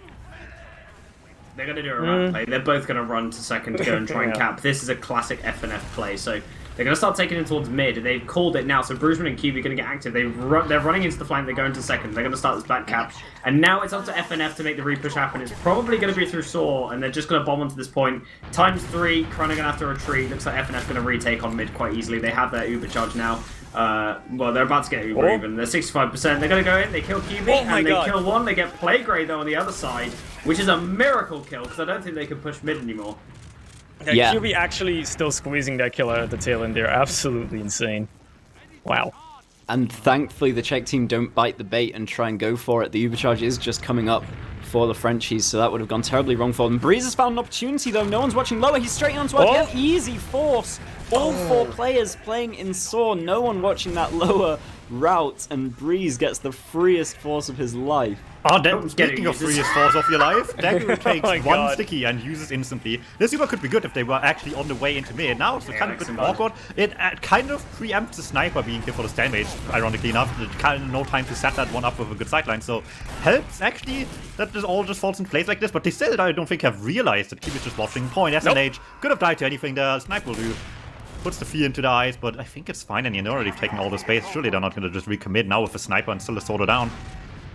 They're going to do a round play. They're both going to run to second to go and try and cap. This is a classic FNF play, so they're going to start taking it towards mid. They've called it now, so Brugman and QB are going to get active. They're running into the flank, they're going to second. They're going to start this back cap. And now it's up to FNF to make the repush happen. It's probably going to be through Saw, and they're just going to bomb onto this point. Times 3, Chrono going to have to retreat. Looks like FNF going to retake on mid quite easily. They have their Uber charge now. Well, they're about to get Uber even. They're 65%. They're going to go in, they kill QB, and they kill one. They get Playgray though on the other side, which is a miracle kill, because I don't think they can push mid anymore. Yeah, QB actually still squeezing that kill out at the tail end there. Absolutely insane. Wow. And thankfully the Czech team don't bite the bait and try and go for it. The Ubercharge is just coming up for the Frenchies, so that would have gone terribly wrong for them. Breeze has found an opportunity though. No one's watching lower. He's straight onto RDM. Easy force. All 4 players playing in Saw. No one watching that lower route, and Breeze gets the freest force of his life. Oh, then, speaking of freest force of your life, Daegu takes one sticky and uses instantly. This Uber could be good if they were actually on the way into mid. Now it's kind of a bit awkward. It kind of preempts the sniper being here for the stalemate, ironically enough. Kind of no time to set that one up with a good sideline, so helps actually that this all just falls in place like this, but they still, I don't think, have realized that Keep is just watching point. SNH could have died to anything there, Snipe will do. Puts the fear into the eyes, but I think it's fine, and you know already taking all the space. Surely they're not going to just recommit now with a sniper and still a solo down.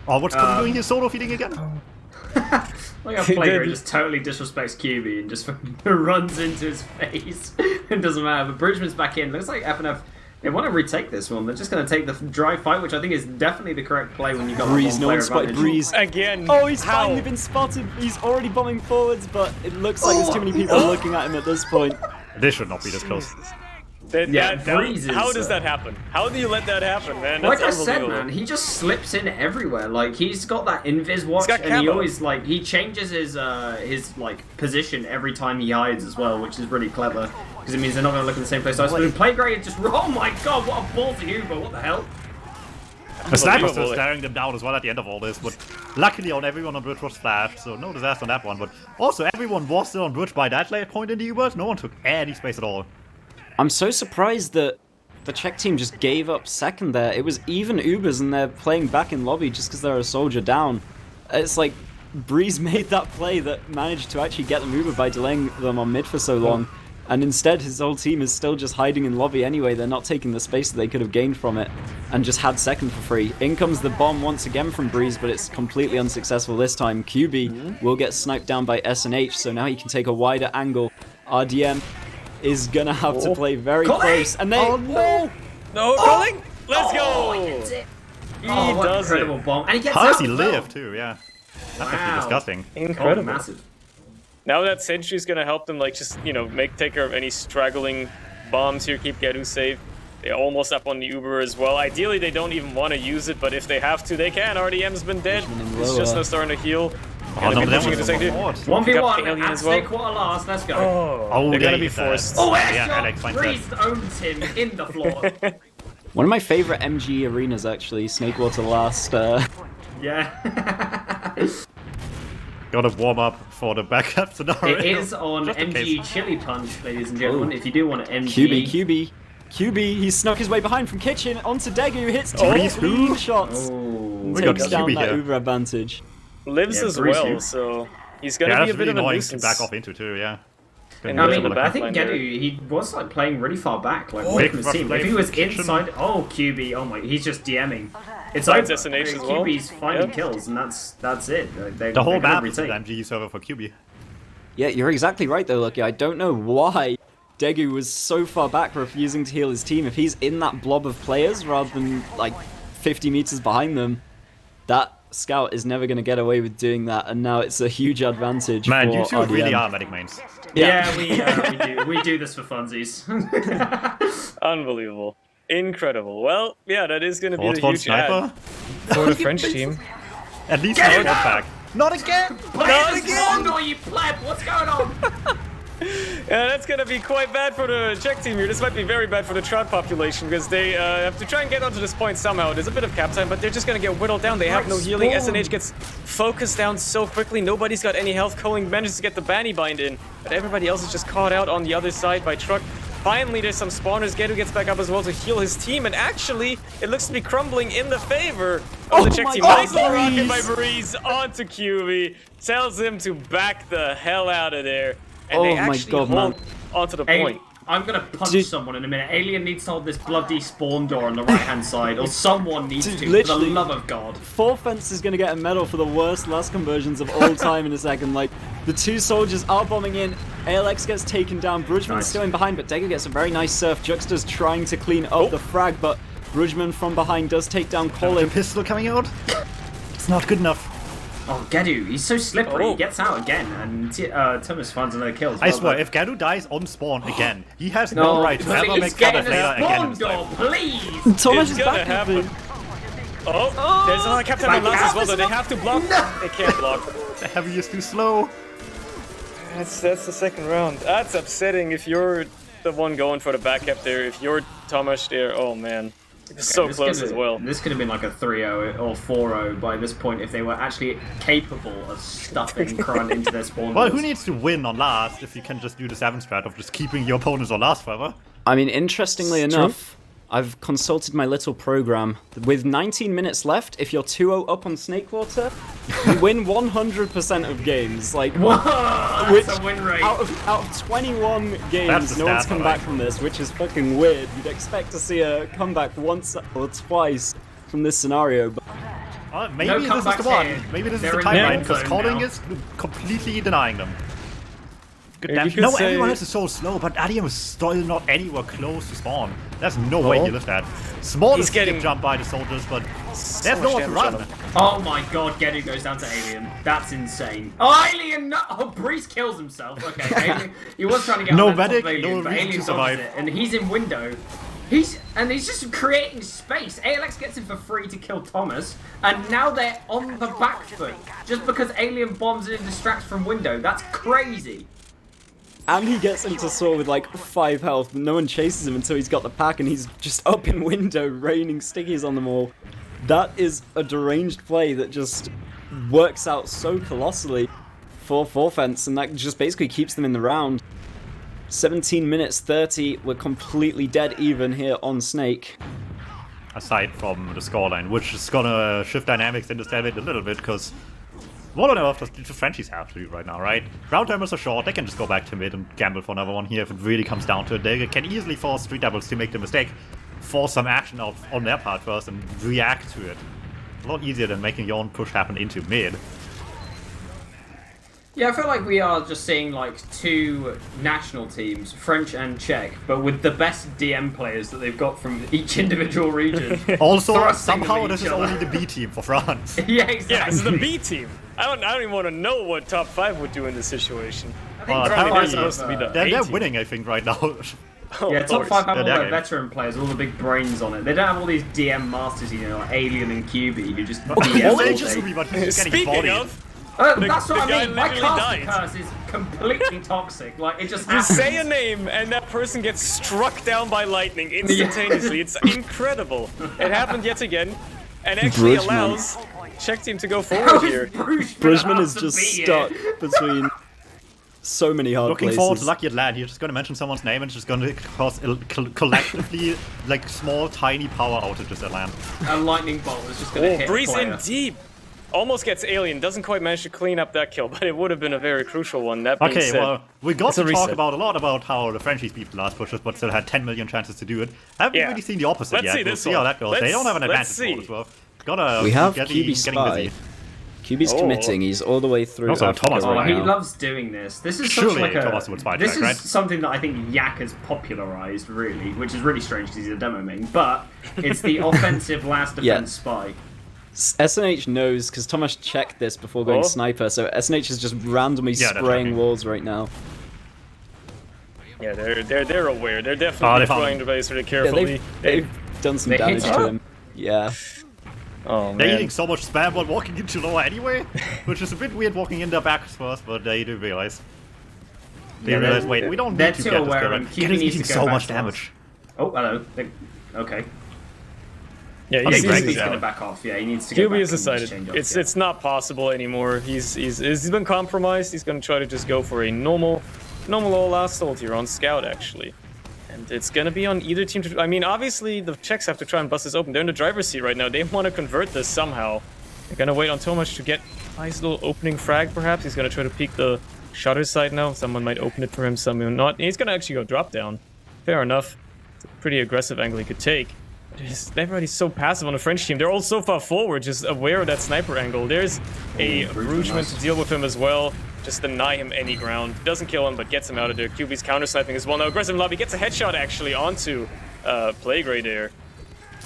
Oh, what's Kobe doing here? Solo feeding again? Look how Playgray just totally disrespects QB and just runs into his face. It doesn't matter, but Brugman's back in. Looks like FNF, they want to retake this one. They're just going to take the dry fight, which I think is definitely the correct play when you've got Breeze, no one one spotted Breeze. Again. Oh, he's finally been spotted. He's already bombing forwards, but it looks like there's too many people looking at him at this point. This should not be this close. How does that happen? How do you let that happen, man? That's like I said, man, he just slips in everywhere. Like, he's got that invis watch, and he always he changes his like position every time he hides as well, which is really clever because it means they're not going to look in the same place. So Playgray just, oh my god, what a ball to Uber! What the hell? The sniper's still staring them down as well at the end of all this, but luckily on everyone on bridge was flashed, so no disaster on that one. But also everyone was still on bridge by that point in the Ubers. No one took any space at all. I'm so surprised that the Czech team just gave up second there. It was even Ubers and they're playing back in lobby just because they're a soldier down. It's like Breeze made that play that managed to actually get them Uber by delaying them on mid for so long. And instead his whole team is still just hiding in lobby anyway. They're not taking the space that they could have gained from it and just had second for free. In comes the bomb once again from Breeze, but it's completely unsuccessful this time. QB will get sniped down by SNH, so now he can take a wider angle. RDM is gonna have to play very close, and they no, Colling, let's go. He does incredible bomb, and he gets How does out he as well. live too? Yeah, that's actually disgusting. Incredible, massive. Now that Sentry's gonna help them, like, just, you know, take care of any straggling bombs here, keep Gedu safe. They're almost up on the Uber as well. Ideally, they don't even want to use it, but if they have to, they can. RDM's been dead. He's just now starting to heal. Oh, no, that was 1v1 at stay quarter last, let's go. Oh, they're gonna be forced. Oh, yeah, Alex finds Breeze owns him in the floor. One of my favorite MG arenas, actually, Snakewater last. Yeah. Gotta warm up for the backup scenario. It is on Just in MG case. Chili Punch, ladies and gentlemen. If you do want an MG... QB, he snuck his way behind from Kitchen onto Degu, hits two Breeze clean who? shots, Oh. We got takes down QB that here. Uber advantage. Lives Yeah, as Breeze well, who? so he's gonna Yeah, be a that's bit really of a annoying to nuisance. back off into too, yeah. And I there's mean, the I back think line there. Gedu, he was like playing really far back, like Big away from his team. play If he was from Kitchen. inside, oh QB, oh my, he's just DMing. It's Finds over. SNH as well. QB's finding Yep. kills, and that's it. The whole map is an MG server for QB. Yeah, you're exactly right though, Lucky. I don't know why Degu was so far back refusing to heal his team. If he's in that blob of players rather than like 50 meters behind them, that scout is never going to get away with doing that, and now it's a huge advantage Man, for you two RDM. really are medic mains. Yeah, we do this for funsies. Unbelievable. Incredible. Well, yeah, that is going to be the Force huge sniper. ad for the French team. At least Get one it out! back. Not again! Play this Mondo, you pleb! What's going on? Yeah, that's going to be quite bad for the Czech team here. This might be very bad for the Trout population because they have to try and get onto this point somehow. There's a bit of cap time, but they're just going to get whittled down. They have no healing. SNH gets focused down so quickly. Nobody's got any health. Coling manages to get the Banny Bind in, but everybody else is just caught out on the other side by Truck. Finally, there's some spawners. Gedu gets back up as well to heal his team, and actually, it looks to be crumbling in the favor of the Czech team. Nice little rocket by Breeze onto QB. Tells him to back the hell out of there. And they Oh my actually God, man. hold onto the Hey, point. I'm gonna punch Dude. someone in a minute. Alien needs to hold this bloody spawn door on the right hand side, or someone needs Dude, to, for the literally. love of God. Four Fence is going to get a medal for the worst last conversions of all time in a second. Like, the two soldiers are bombing in. ALX gets taken down. Brugman's Nice. still in behind, but Degu gets a very nice surf. Juxta's trying to clean up the frag, but Brugman from behind does take down The Colin. pistol coming out? It's not good enough. Oh, Gedu, he's so slippery. Oh. He gets out again, and Thomas finds another kill. as I well, swear, but- if Gedu dies on spawn again, he has no right to please ever make get fun in of the Vader again in spawn his door, life. please! Thomas It's is gonna back happen. in. Oh, there's another captain on last as well, though. They have to block. They can't block. The heavy is too slow. That's the second round. That's upsetting if you're the one going for the back cap there. If you're Tomasz there, oh man. It's so This close could've- as well. This could have been like a 3-0 or 4-0 by this point if they were actually capable of stuffing Krun into their spawn Well, doors. who needs to win on last if you can just do the 7 strat of just keeping your opponents on last forever? I mean, interestingly enough, I've consulted my little program. With 19 minutes left, if you're 2-0 up on Snakewater, you win 100% of games. Like, Whoa, which that's a win rate. out of 21 That's games, the no one's stat, come alright. back from this, which is fucking weird. You'd expect to see a comeback once or twice from this scenario, but Maybe No this is the comebacks one. here. Maybe this is They're the in the timeline, end because zone calling now. is completely denying them. Good If damn. you could No, say- everyone else is so slow, but Adium is still not anywhere close to spawn. There's no way he lived that. Small He's is getting- getting jumped by the soldiers, but So there's much no one to damage on run. him. Oh my god, Gedu goes down to Alien. That's insane. Oh, Alien! No! Oh, Breeze kills himself. Okay, Alien. He was trying to get No on the top medic, of Alien, no but reason to Alien survive. dodges it, and he's in window. He's just creating space. ALX gets him for free to kill Thomas, and now they're on the back foot just because Alien bombs and distracts from window. That's crazy. and he gets into Saw with like 5 health, but no one chases him until he's got the pack, and he's just up in window, raining stickies on them all. That is a deranged play that just works out so colossally for Forfence, and that just basically keeps them in the round. 17 minutes 30, we're completely dead even here on Snake. Aside from the scoreline, which is gonna shift dynamics in this a little bit, because what on earth does the Frenchies have to do right now, right? Round timers are short, they can just go back to mid and gamble for another one here if it really comes down to it. They can easily force 3 debils to make the mistake, force some action out on their part first and react to it. A lot easier than making your own push happen into mid. Yeah, I feel like we are just seeing like 2 national teams, French and Czech, but with the best DM players that they've got from each individual region. Also, Thrusting them somehow at this each is other. only the B team for France. Yeah, exactly. Yeah, this is the B team. I don't even want to know what top 5 would do in this situation. I think Well, top Apparently they're five supposed to be the They're A team. winning, I think, right now. Oh, Yeah, of top course. 5 have all Yeah, their yeah. veteran players, all the big brains on it. They don't have all these DM masters, you know, like Alien and QB, who just He's DM all saying day. Subi, but he's just getting Speaking bodied. of, That's what the guy I mean. My literally caster died. curse is completely toxic. Like, it just You happens. say a name and that person gets struck down by lightning instantaneously. It's incredible. It happened yet again, and actually Bridgman. allows Czech team to go forward here. Bridgman is just stuck between so many hard Looking places. forward to Lucky at Land. You're just going to mention someone's name and it's just going to cause collectively like small, tiny power outages at land. A lightning bolt is just going to hit Breeze a player. in deep. Almost gets alien. Doesn't quite manage to clean up that kill, but it would have been a very crucial one. That being Okay, said, well, we got it's to a talk reset. a lot about how the Frenchies beat the last pushes, but still had 10 million chances to do it. Haven't Yeah. really seen the opposite Let's yet. see We'll this see how one. that goes. They don't have an Let's advantage see. as well. Gotta We have getting QB busy. Spy. QB's Oh. committing. He's all the way through. Also, Africa Thomas right Oh, he now. loves doing this. This is such Surely like a. Thomas would spy This check, is right? something that I think Yak has popularized, really, which is really strange because he's a demo main. But it's the offensive last defense Yeah. spy. SNH knows because Thomas checked this before going Oh. sniper, so SNH is just randomly Yeah, they're spraying checking. walls right now. Yeah, they're aware. They're Oh, definitely they found throwing him. the base really Yeah, carefully. they've done some They damage hit to him. him. Yeah. Oh They're man. eating so much spam while walking into lower anyway, which is a bit weird walking in their backs first, but they do realize. They Yeah, realize, they're- wait, we don't they're need to too get this aware guy. and Ken QB is needs eating to go so back much to damage. Oh, hello. Okay. Yeah, Okay, he's Greg He's is going to out. back off. Yeah, he needs to get QB back has and just decided change off, it's not possible anymore. He's been compromised. He's going to try to just go for a normal all last ult here on scout actually, and it's going to be on either team. I mean, obviously the Czechs have to try and bust this open. They're in the driver's seat right now. They want to convert this somehow. They're going to wait on Tomasz to get a nice little opening frag. Perhaps he's going to try to peek the shutter side now. Someone might open it for him, someone not. He's going to actually go drop down. Fair enough. It's a pretty aggressive angle he could take. Everybody's so passive on the French team. They're all so far forward, just aware of that sniper angle. There's a Brugeman to deal with him as well. Just deny him any ground. Doesn't kill him, but gets him out of there. QB's counter-sniping as well. Now, aggressive lobby gets a headshot, actually, onto Playgray there.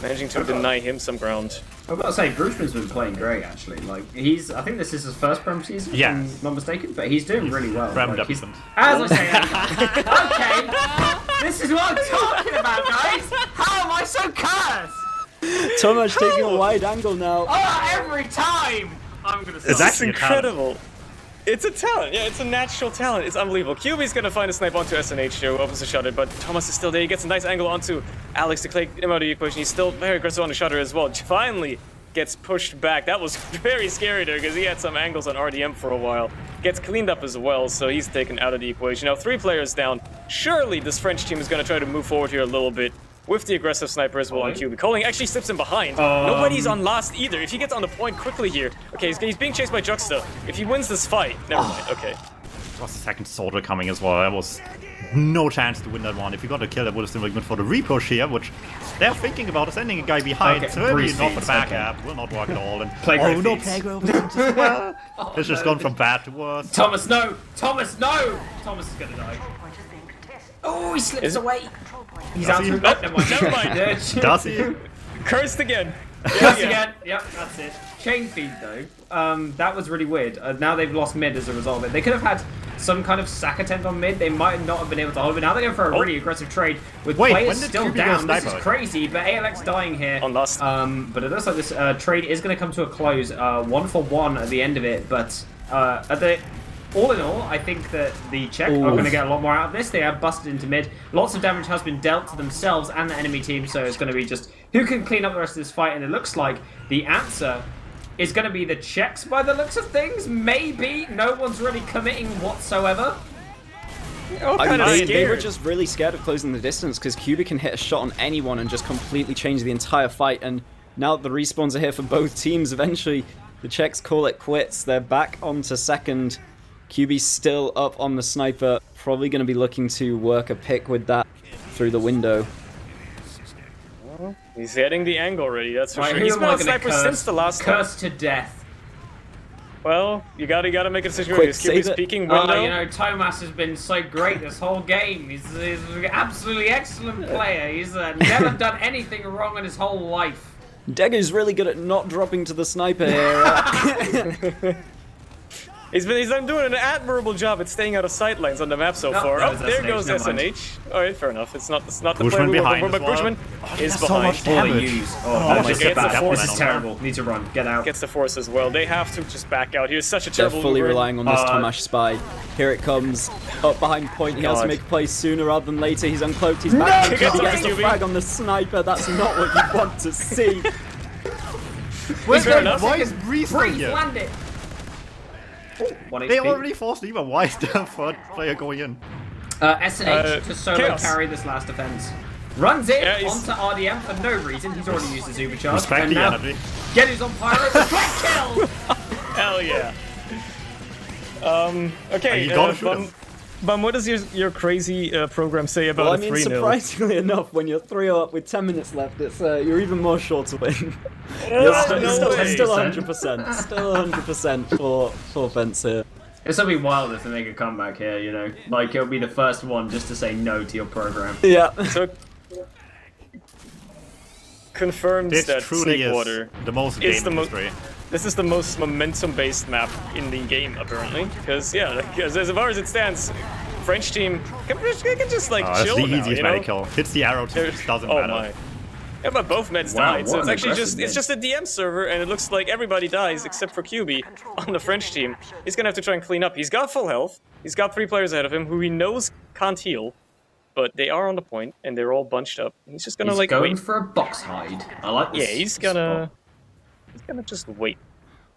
Managing to deny him some ground. I've got to say, Brugeman's been playing great, actually. Like, I think this is his first Prem season, Yeah. if I'm not mistaken, but he's doing really well. Prem Like, debutant. as I say, okay, this is what I'm talking about, guys. How am I so cursed? Tomasz taking a wide angle now. Oh, every time. I'm gonna. It's stop. actually a talent. Incredible. It's a talent. Yeah, it's a natural talent. It's unbelievable. QB's going to find a snipe onto SNH here, opens the shutter, but Thomas is still there. He gets a nice angle onto Alex to click him out of the equation. He's still very aggressive on the shutter as well. Finally gets pushed back. That was very scary there because he had some angles on RDM for a while. Gets cleaned up as well, so he's taken out of the equation. Now 3 players down. Surely this French team is going to try to move forward here a little bit with the aggressive sniper as well on QB. Coling actually slips him behind. Nobody's on last either. If he gets on the point quickly here. Okay, he's being chased by Juxta. If he wins this fight, never mind. Okay. There was a second soldier coming as well. There was no chance to win that one. If you got a kill, that would have still been good for the repush here, which they're thinking about sending a guy behind. Okay, Certainly Breeze not for the feeds, back okay. up. Will not work at all. And Playgray oh no, feeds. Playgray feeds as well. It's just gone from bad to worse. Thomas, no! Thomas, no! Thomas is gonna die. Point is being contested. Oh, he slips Is it? away. He's Does out he? through. Oh, never mind. Never mind. Yeah, Does he? Cursed again. Yes, again. Yep, that's it. Chain feed though. That was really weird. Now they've lost mid as a result of it. They could have had some kind of sack attempt on mid. They might not have been able to hold it. Now they're going for a really aggressive trade with Wait, players when did still QB go down. This is sniper? crazy. But ALX dying here. On last. But it looks like this trade is going to come to a close. 1-for-1 at the end of it. But all in all, I think that the Czech are going to get a lot more out of this. They have busted into mid. Lots of damage has been dealt to themselves and the enemy team, so it's going to be just who can clean up the rest of this fight. And it looks like the answer is going to be the Czechs by the looks of things. Maybe. No one's really committing whatsoever. Oh, I mean, kind of they scared. were just really scared of closing the distance because QB can hit a shot on anyone and just completely change the entire fight. And now that the respawns are here for both teams, eventually the Czechs call it quits. They're back onto second. QB's still up on the sniper, probably going to be looking to work a pick with that through the window. He's getting the angle ready, that's for Right, sure. who He's am been I on gonna sniper curse? since the last time. Curse to death. Well, you gotta make a decision. Quick, His save QB's it. peeking window. You know, Tomas has been so great this whole game. He's an absolutely excellent player. He's never done anything wrong in his whole life. Degu's really good at not dropping to the sniper here. He's done doing an admirable job at staying out of sight lines on the map so far. that Oh, was there SNH, goes never mind. SNH. Alright, fair enough. It's not the player Brugman we behind want, but as well. Brugman is so behind. much All they damage. use. Oh Oh, my no, God. get Gets the back. force This is on terrible. Need to run. Get out. Gets the force as well. They have to just back out. He was such a They're terrible fully Uber. relying on this Tomash spy. Here it comes. Up behind point. He has to God. make a play sooner rather than later. He's uncloaked. He's back. He He gets gets the the QB. frag on the sniper. That's not what you want to see. Fair enough. Why is Breeze still Breathe, here? land it. Oh, 1 They HP. already forced Eva. Why is their third player going in? SNH to solo Chaos. carry this last defense. Runs in Yeah, he's- onto RDM for no reason. He's already used his Uber charge. Respect And the now, energy. Gedu's on Pirate. Quick kill! Hell yeah. Okay, You gotta shoot him. Bum, what does your crazy program say about Well, I a mean, 3-0? surprisingly enough, when you're 3-0 up with 10 minutes left, it's you're even more sure to win. Oh, You're still, no way. still 100%. Still 100% for Fence here. It's gonna be wild if they make a comeback here, you know? Like, it'll be the first one just to say no to your program. Yeah. So, confirmed This that truly is Snakewater the most is game the history. This is the most momentum-based map in the game, apparently. Because, yeah, like, as far as it stands, French team can just like, That's chill the now, easiest you know? medical. Hits the arrow too, it doesn't Oh matter. my. Yeah, but both meds Wow, died, so what it's an actually aggressive it's mid. just a DM server, and it looks like everybody dies except for QB on the French team. He's gonna have to try and clean up. He's got full health. He's got 3 players ahead of him who he knows can't heal, but they are on the point, and they're all bunched up. He's just gonna He's like going wait. for a box hide. I like this. Yeah, he's spot. gonna just wait.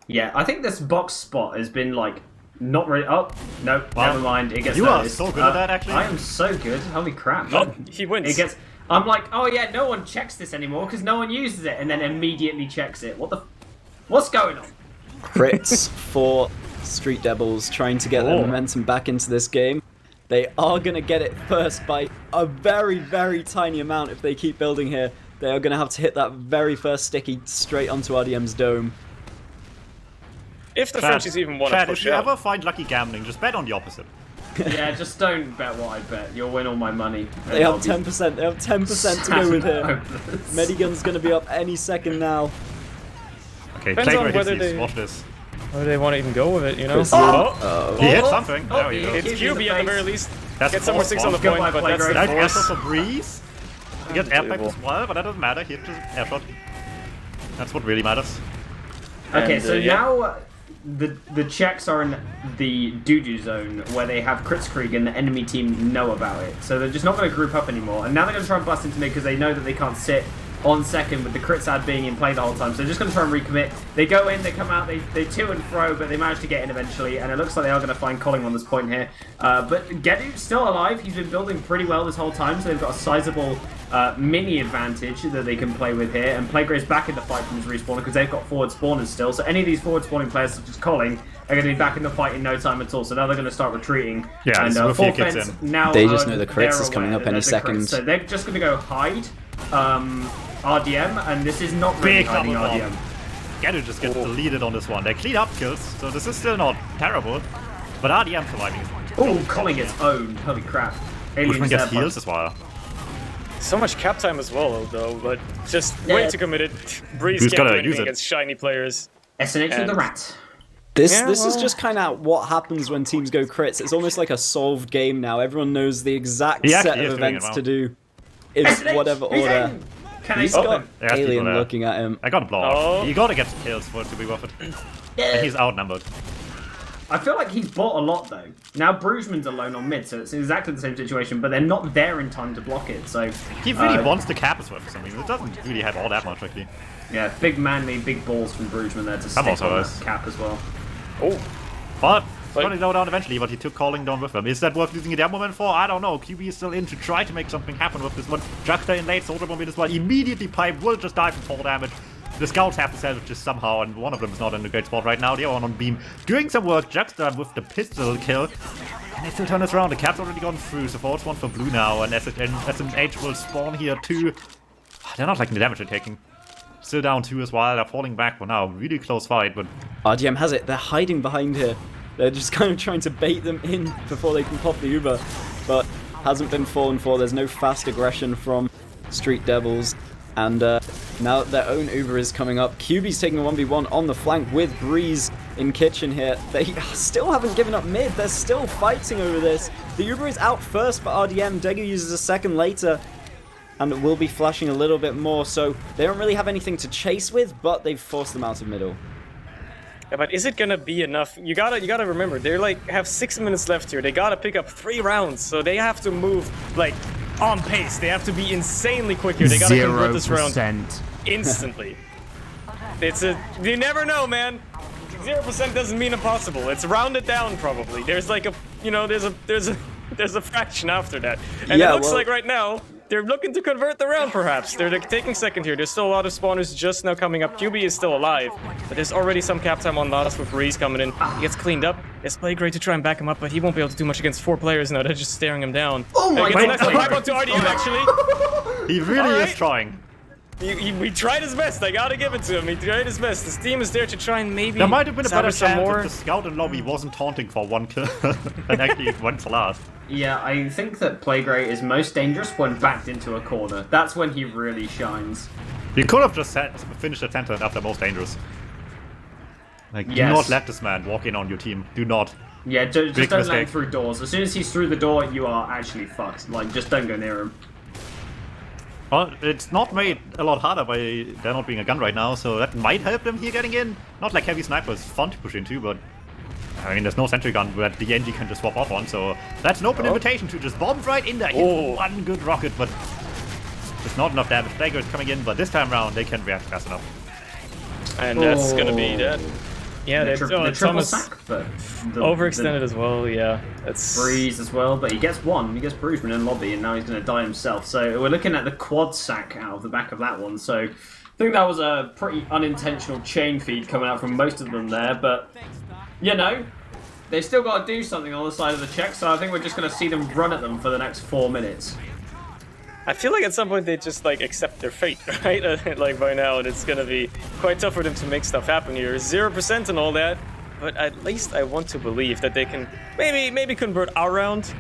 Yeah, I think this box spot has been like not really. Oh no, Wow. never mind. It gets You are noticed. so good at that, actually. I am so good. Holy crap! Oh, he wins. It gets. I'm like, oh yeah, no one checks this anymore because no one uses it, and then immediately checks it. What's going on? Crits for Street Devils trying to get their momentum back into this game. They are going to get it first by a very, very tiny amount if they keep building here. They are going to have to hit that very first sticky straight onto RDM's dome. If the Chad, Frenchies even want to Chad, push if you out. ever find lucky gambling, just bet on the opposite. Yeah, just don't bet what I bet. You'll win all my money. They have 10%. They have 10% to go with here. Medigun's going to be up any second now. Okay, Depends play on where whether he sees. they- Watch this. Whether they want to even go with it, you know? Chris- Oh, He hit something. There we go. it's Gives you the QB at the face. very least. That's Get somewhere force 6 on the bomb. Goodbye, point, but that's the Playground. Nice force. airshot for Breeze. He gets airback as well, but that doesn't matter. He hit just airshot. That's what really matters. Okay, And, so yeah. now the checks are in the doo-doo zone where they have Kritzkrieg and the enemy team know about it. So they're just not going to group up anymore. And now they're going to try and bust into mid because they know that they can't sit on second with the crit ad being in play the whole time. So they're just going to try and recommit. They go in, they come out, they to and fro, but they manage to get in eventually. And it looks like they are going to find Colling on this point here. But Gedu's still alive. He's been building pretty well this whole time. So they've got a sizable mini advantage that they can play with here. And Playgrave's back in the fight from his respawner because they've got forward spawners still. So any of these forward spawning players such as Colling are going to be back in the fight in no time at all. So now they're going to start retreating. Yeah, and this is where full fear kicks fence in. now. They just know the crits they're is coming aware up that any there's a crit. second. So they're just going to go hide RDM, and this is not really Big hiding double RDM. bomb. Gedu just gets deleted on this one. They clean up kills, so this is still not terrible. But RDM surviving. Oh, Colling its own. Holy crap. Bushman Aliens gets there, heals as well. So much cap time as well, though, but just way too committed. Breeze Who's can't gonna do use anything it? against shiny players. SNH with And- the rat. This Yeah, is well- just kind of what happens when teams go crits. It's almost like a solved game now. Everyone knows the exact He set actually of is doing events it well. to do in SNH, whatever he's order. in. Can I He's stop got him? There's people Alien there. looking at him. I got a blow Oh. off. You gotta get kills for it to be worth it. And he's outnumbered. I feel like he's bought a lot though. Now Brugeman's alone on mid, so it's exactly the same situation, but they're not there in time to block it. So He really wants the cap as well for some reason. It doesn't really have all that much actually. yeah, big manly, big balls from Brugeman there to stick also on nice. that cap as well. Oh, But it's gonna go down eventually, but he took Calling down with him. Is that worth losing a demo moment for? I don't know. QB is still in to try to make something happen with this one. Juxta in late, Soldier Bomb as well. Immediately Pipe will just die from fall damage. The scouts have to salvage this somehow, and one of them is not in a great spot right now. The other one on beam. Doing some work, Juxta with the pistol kill. And they still turn this around. The cap's already gone through, so force one for blue now, and SMH will spawn here too. They're not liking the damage they're taking. Still down 2 as well. They're falling back for now. Really close fight, but RDM has it. They're hiding behind here. They're just kind of trying to bait them in before they can pop the Uber, but hasn't been fallen for. There's no fast aggression from Street Devils, and Now their own Uber is coming up. QB's taking a 1v1 on the flank with Breeze in kitchen here. They still haven't given up mid. They're still fighting over this. The Uber is out first for RDM. Degu uses a second later. And will be flashing a little bit more, so they don't really have anything to chase with, but they've forced them out of middle. Yeah, but is it gonna be enough? You gotta remember, they're like have 6 minutes left here. They gotta pick up 3 rounds, so they have to move like on pace. They have to be insanely quick here. They gotta convert this round instantly. You never know, man. 0% doesn't mean impossible. It's rounded down probably. There's like a, you know, there's a fraction after that, and yeah, it looks like right now they're looking to convert the round, perhaps. They're taking second here. There's still a lot of spawners just now coming up. QB is still alive, but there's already some cap time on Lotus with Breeze coming in. He gets cleaned up. It's Playgray to try and back him up, but he won't be able to do much against 4 players now. They're just staring him down. Oh my god! god! Right onto RDM, actually. He really is trying. He tried his best. I gotta give it to him. He tried his best. His team is there to try and maybe. There might have been a better some chance more. if the scout in lobby wasn't taunting for 1 kill and actually it went for last. Yeah, I think that Playgray is most dangerous when backed into a corner. That's when he really shines. You could have just finished the Tentant after most dangerous. Like, do not let this man walk in on your team. Do not. Yeah, just Big don't mistake. let him through doors. As soon as he's through the door, you are actually fucked. Like, just don't go near him. Well, it's not made a lot harder by there not being a gun right now, so that might help them here getting in. Not like heavy sniper is fun to push into, but I mean, there's no sentry gun that the NG can just swap off on, so that's an open invitation to just bomb right in there. Hit 1 good rocket, but there's not enough damage. Dagger is coming in, but this time around they can react fast enough. And that's gonna be that. Yeah, the triple Thomas sack, but overextended as well. Yeah, that's Breeze as well, but he gets 1. He gets Bruisman in lobby, and now he's going to die himself. So we're looking at the quad sack out of the back of that one. So I think that was a pretty unintentional chain feed coming out from most of them there, but you know, they still got to do something on the side of the check. So I think we're just going to see them run at them for the next 4 minutes. I feel like at some point they just like accept their fate, right? Like by now, and it's gonna be quite tough for them to make stuff happen here. 0% and all that, but at least I want to believe that they can maybe convert our round.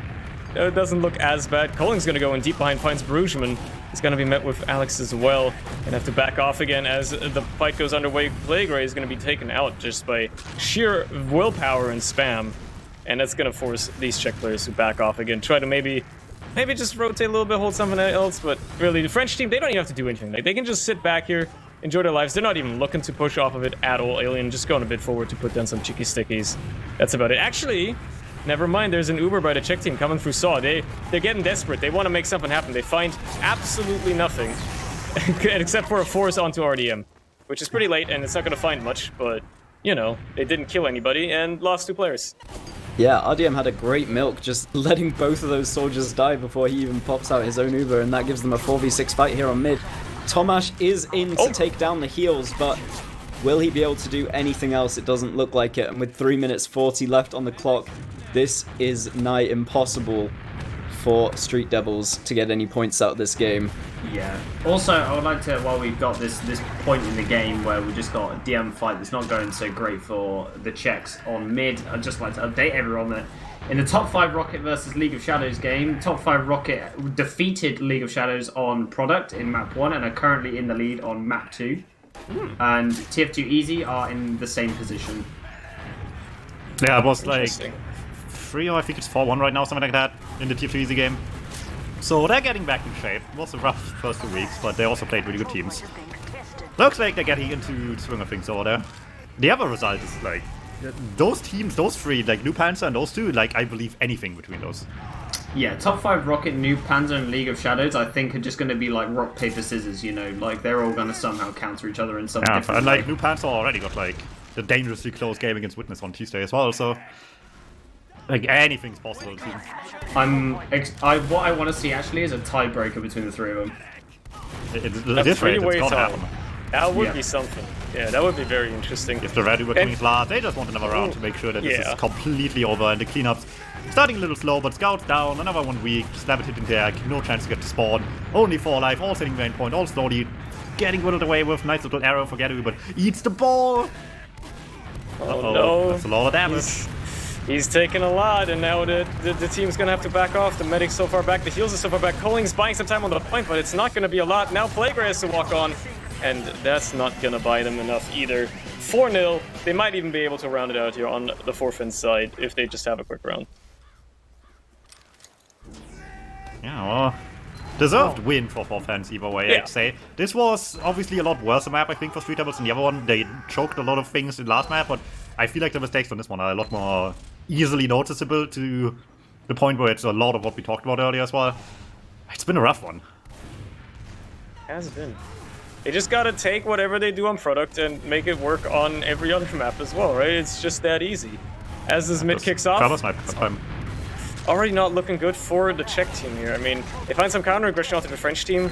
It doesn't look as bad. Colling's gonna go in deep behind, finds Brugeman. He's gonna be met with Alex as well, and have to back off again as the fight goes underway. Playgray is gonna be taken out just by sheer willpower and spam, and that's gonna force these Czech players to back off again. Try to maybe just rotate a little bit, hold something else, but really, the French team, they don't even have to do anything. Like, they can just sit back here, enjoy their lives. They're not even looking to push off of it at all. Alien just going a bit forward to put down some cheeky stickies. That's about it. Actually, never mind, there's an Uber by the Czech team coming through Saw. They're getting desperate. They want to make something happen. They find absolutely nothing, except for a force onto RDM, which is pretty late, and it's not going to find much, but, you know, they didn't kill anybody and lost 2 players. Yeah, RDM had a great milk, just letting both of those soldiers die before he even pops out his own Uber, and that gives them a 4v6 fight here on mid. Tomash is in to take down the heals, but will he be able to do anything else? It doesn't look like it, and with 3 minutes 40 left on the clock, this is nigh impossible for Street Devils to get any points out of this game. Yeah. Also, I would like to, while we've got this point in the game where we just got a DM fight that's not going so great for the Czechs on mid, I'd just like to update everyone that in the top 5 Rocket versus League of Shadows game, top 5 Rocket defeated League of Shadows on product in map 1 and are currently in the lead on map 2. And TF2 Easy are in the same position. Yeah, it was like 3 or I think it's 4-1 right now, something like that, in the TF2 Easy game. So they're getting back in shape. It was a rough first 2 weeks, but they also played really good teams. Looks like they're getting into the swing of things over there. The other result is like, those teams, those 3, like New Panzer and those 2, like I believe anything between those. Yeah, top 5 Rocket, New Panzer, and League of Shadows, I think are just going to be like rock, paper, scissors, you know, like they're all going to somehow counter each other in some different and way. like New Panzer already got like the dangerously close game against Witness on Tuesday as well, so like anything's possible. What I want to see actually is a tiebreaker between the 3 of them. This rate, it's gonna happen. That would be something. Yeah, that would be very interesting. If the Red Uber coming last, they just want another round to make sure that this is completely over and the cleanups starting a little slow, but Scout's down, another 1 week, stab it in there, no chance to get to spawn, only 4 life, all sitting main point, all slowly getting whittled away with nice little arrow for Getu, but eats the ball! Oh no, that's a lot of damage. He's taking a lot, and now the team's gonna have to back off. The medic's so far back, the heals are so far back. Colling's buying some time on the point, but it's not gonna be a lot. Now Playgray has to walk on. and that's not gonna buy them enough either. 4-0, they might even be able to round it out here on the Forfin side if they just have a quick round. Yeah, well, deserved win for Forfans either way, Yeah. I'd say. This was obviously a lot worse map, I think, for Street Devils than the other one. They choked a lot of things in the last map, but I feel like the mistakes on this one are a lot more easily noticeable to the point where it's a lot of what we talked about earlier as well. It's been a rough one. Has been. They just gotta take whatever they do on product and make it work on every other map as well, right? It's just that easy. As this mid kicks off, Travel snipe that time. already not looking good for the Czech team here. I mean, they find some counter aggression onto the French team.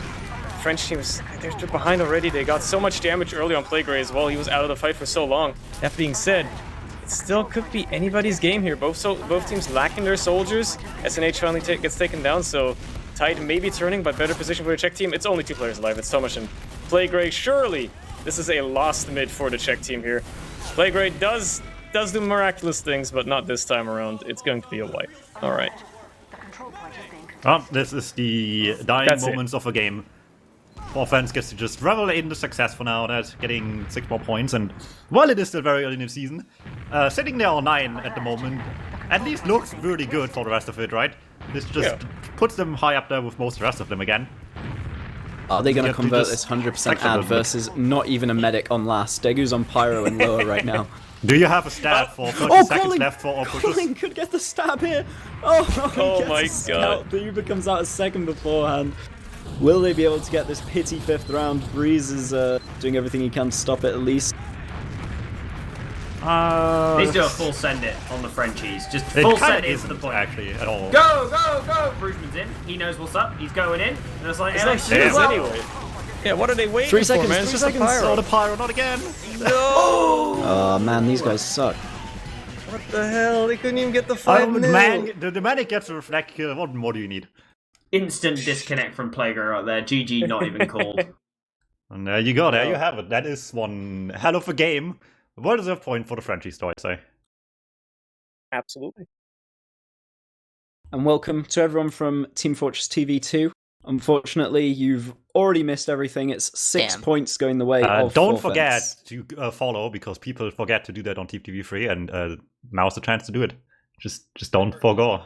French team's they're behind already. They got so much damage early on Playgray as well. He was out of the fight for so long. That being said, it still could be anybody's game here. Both teams lacking their soldiers. SNH finally gets taken down, so Tide may be turning, but better position for the Czech team. It's only 2 players alive. It's Tomasz and Playgray. Surely this is a lost mid for the Czech team here. Playgray does do miraculous things, but not this time around. It's going to be a wipe. All right. The control point, I think. Well, this is the dying That's moments of a game. Offense gets to just revel in the success for now. That's getting 6 more points, and while it is still very early in the season, sitting there on 9 at the moment, at least looks really good for the rest of it, right? This just puts them high up there with most of the rest of them again. Are they going to have to convert just this 100% stack them a ad little bit. versus not even a medic on last? Degu's on Pyro and lower right now. Do you have a stat for 30 Oh, seconds Colin! left for all pushes? Colin could get the stab here! Oh, he my gets a God. scout. The Uber comes out a second beforehand. Will they be able to get this pity 5th round? Breeze is doing everything he can to stop it at least. Please do a full send it on the Frenchies. Just It full kind send of it to the isn't, point. actually, at all. Go, go, go! Brugman's in. He knows what's up. He's going in. And it's like, It's Alex, like you shields as well. anyway. Yeah, what are they waiting 3 for, seconds, man? It's 3 just a seconds. pyro. Oh, the pyro, not again! Oh man, these guys suck. What the hell? They couldn't even get the Oh, 5-0. man, the medic gets a reflect kill. What more do you need? Instant disconnect from Playgirl right there. GG, not even called. And there you go, there you have it. That is one hell of a game. Well-deserved point for the Frenchies, though, I'd say. Absolutely. And welcome to everyone from Team Fortress TV 2. Unfortunately, you've already missed everything. It's 6 points going the way of Don't Forfans. forget to follow, because people forget to do that on Team TV 3, and now's the chance to do it. Just don't forgo.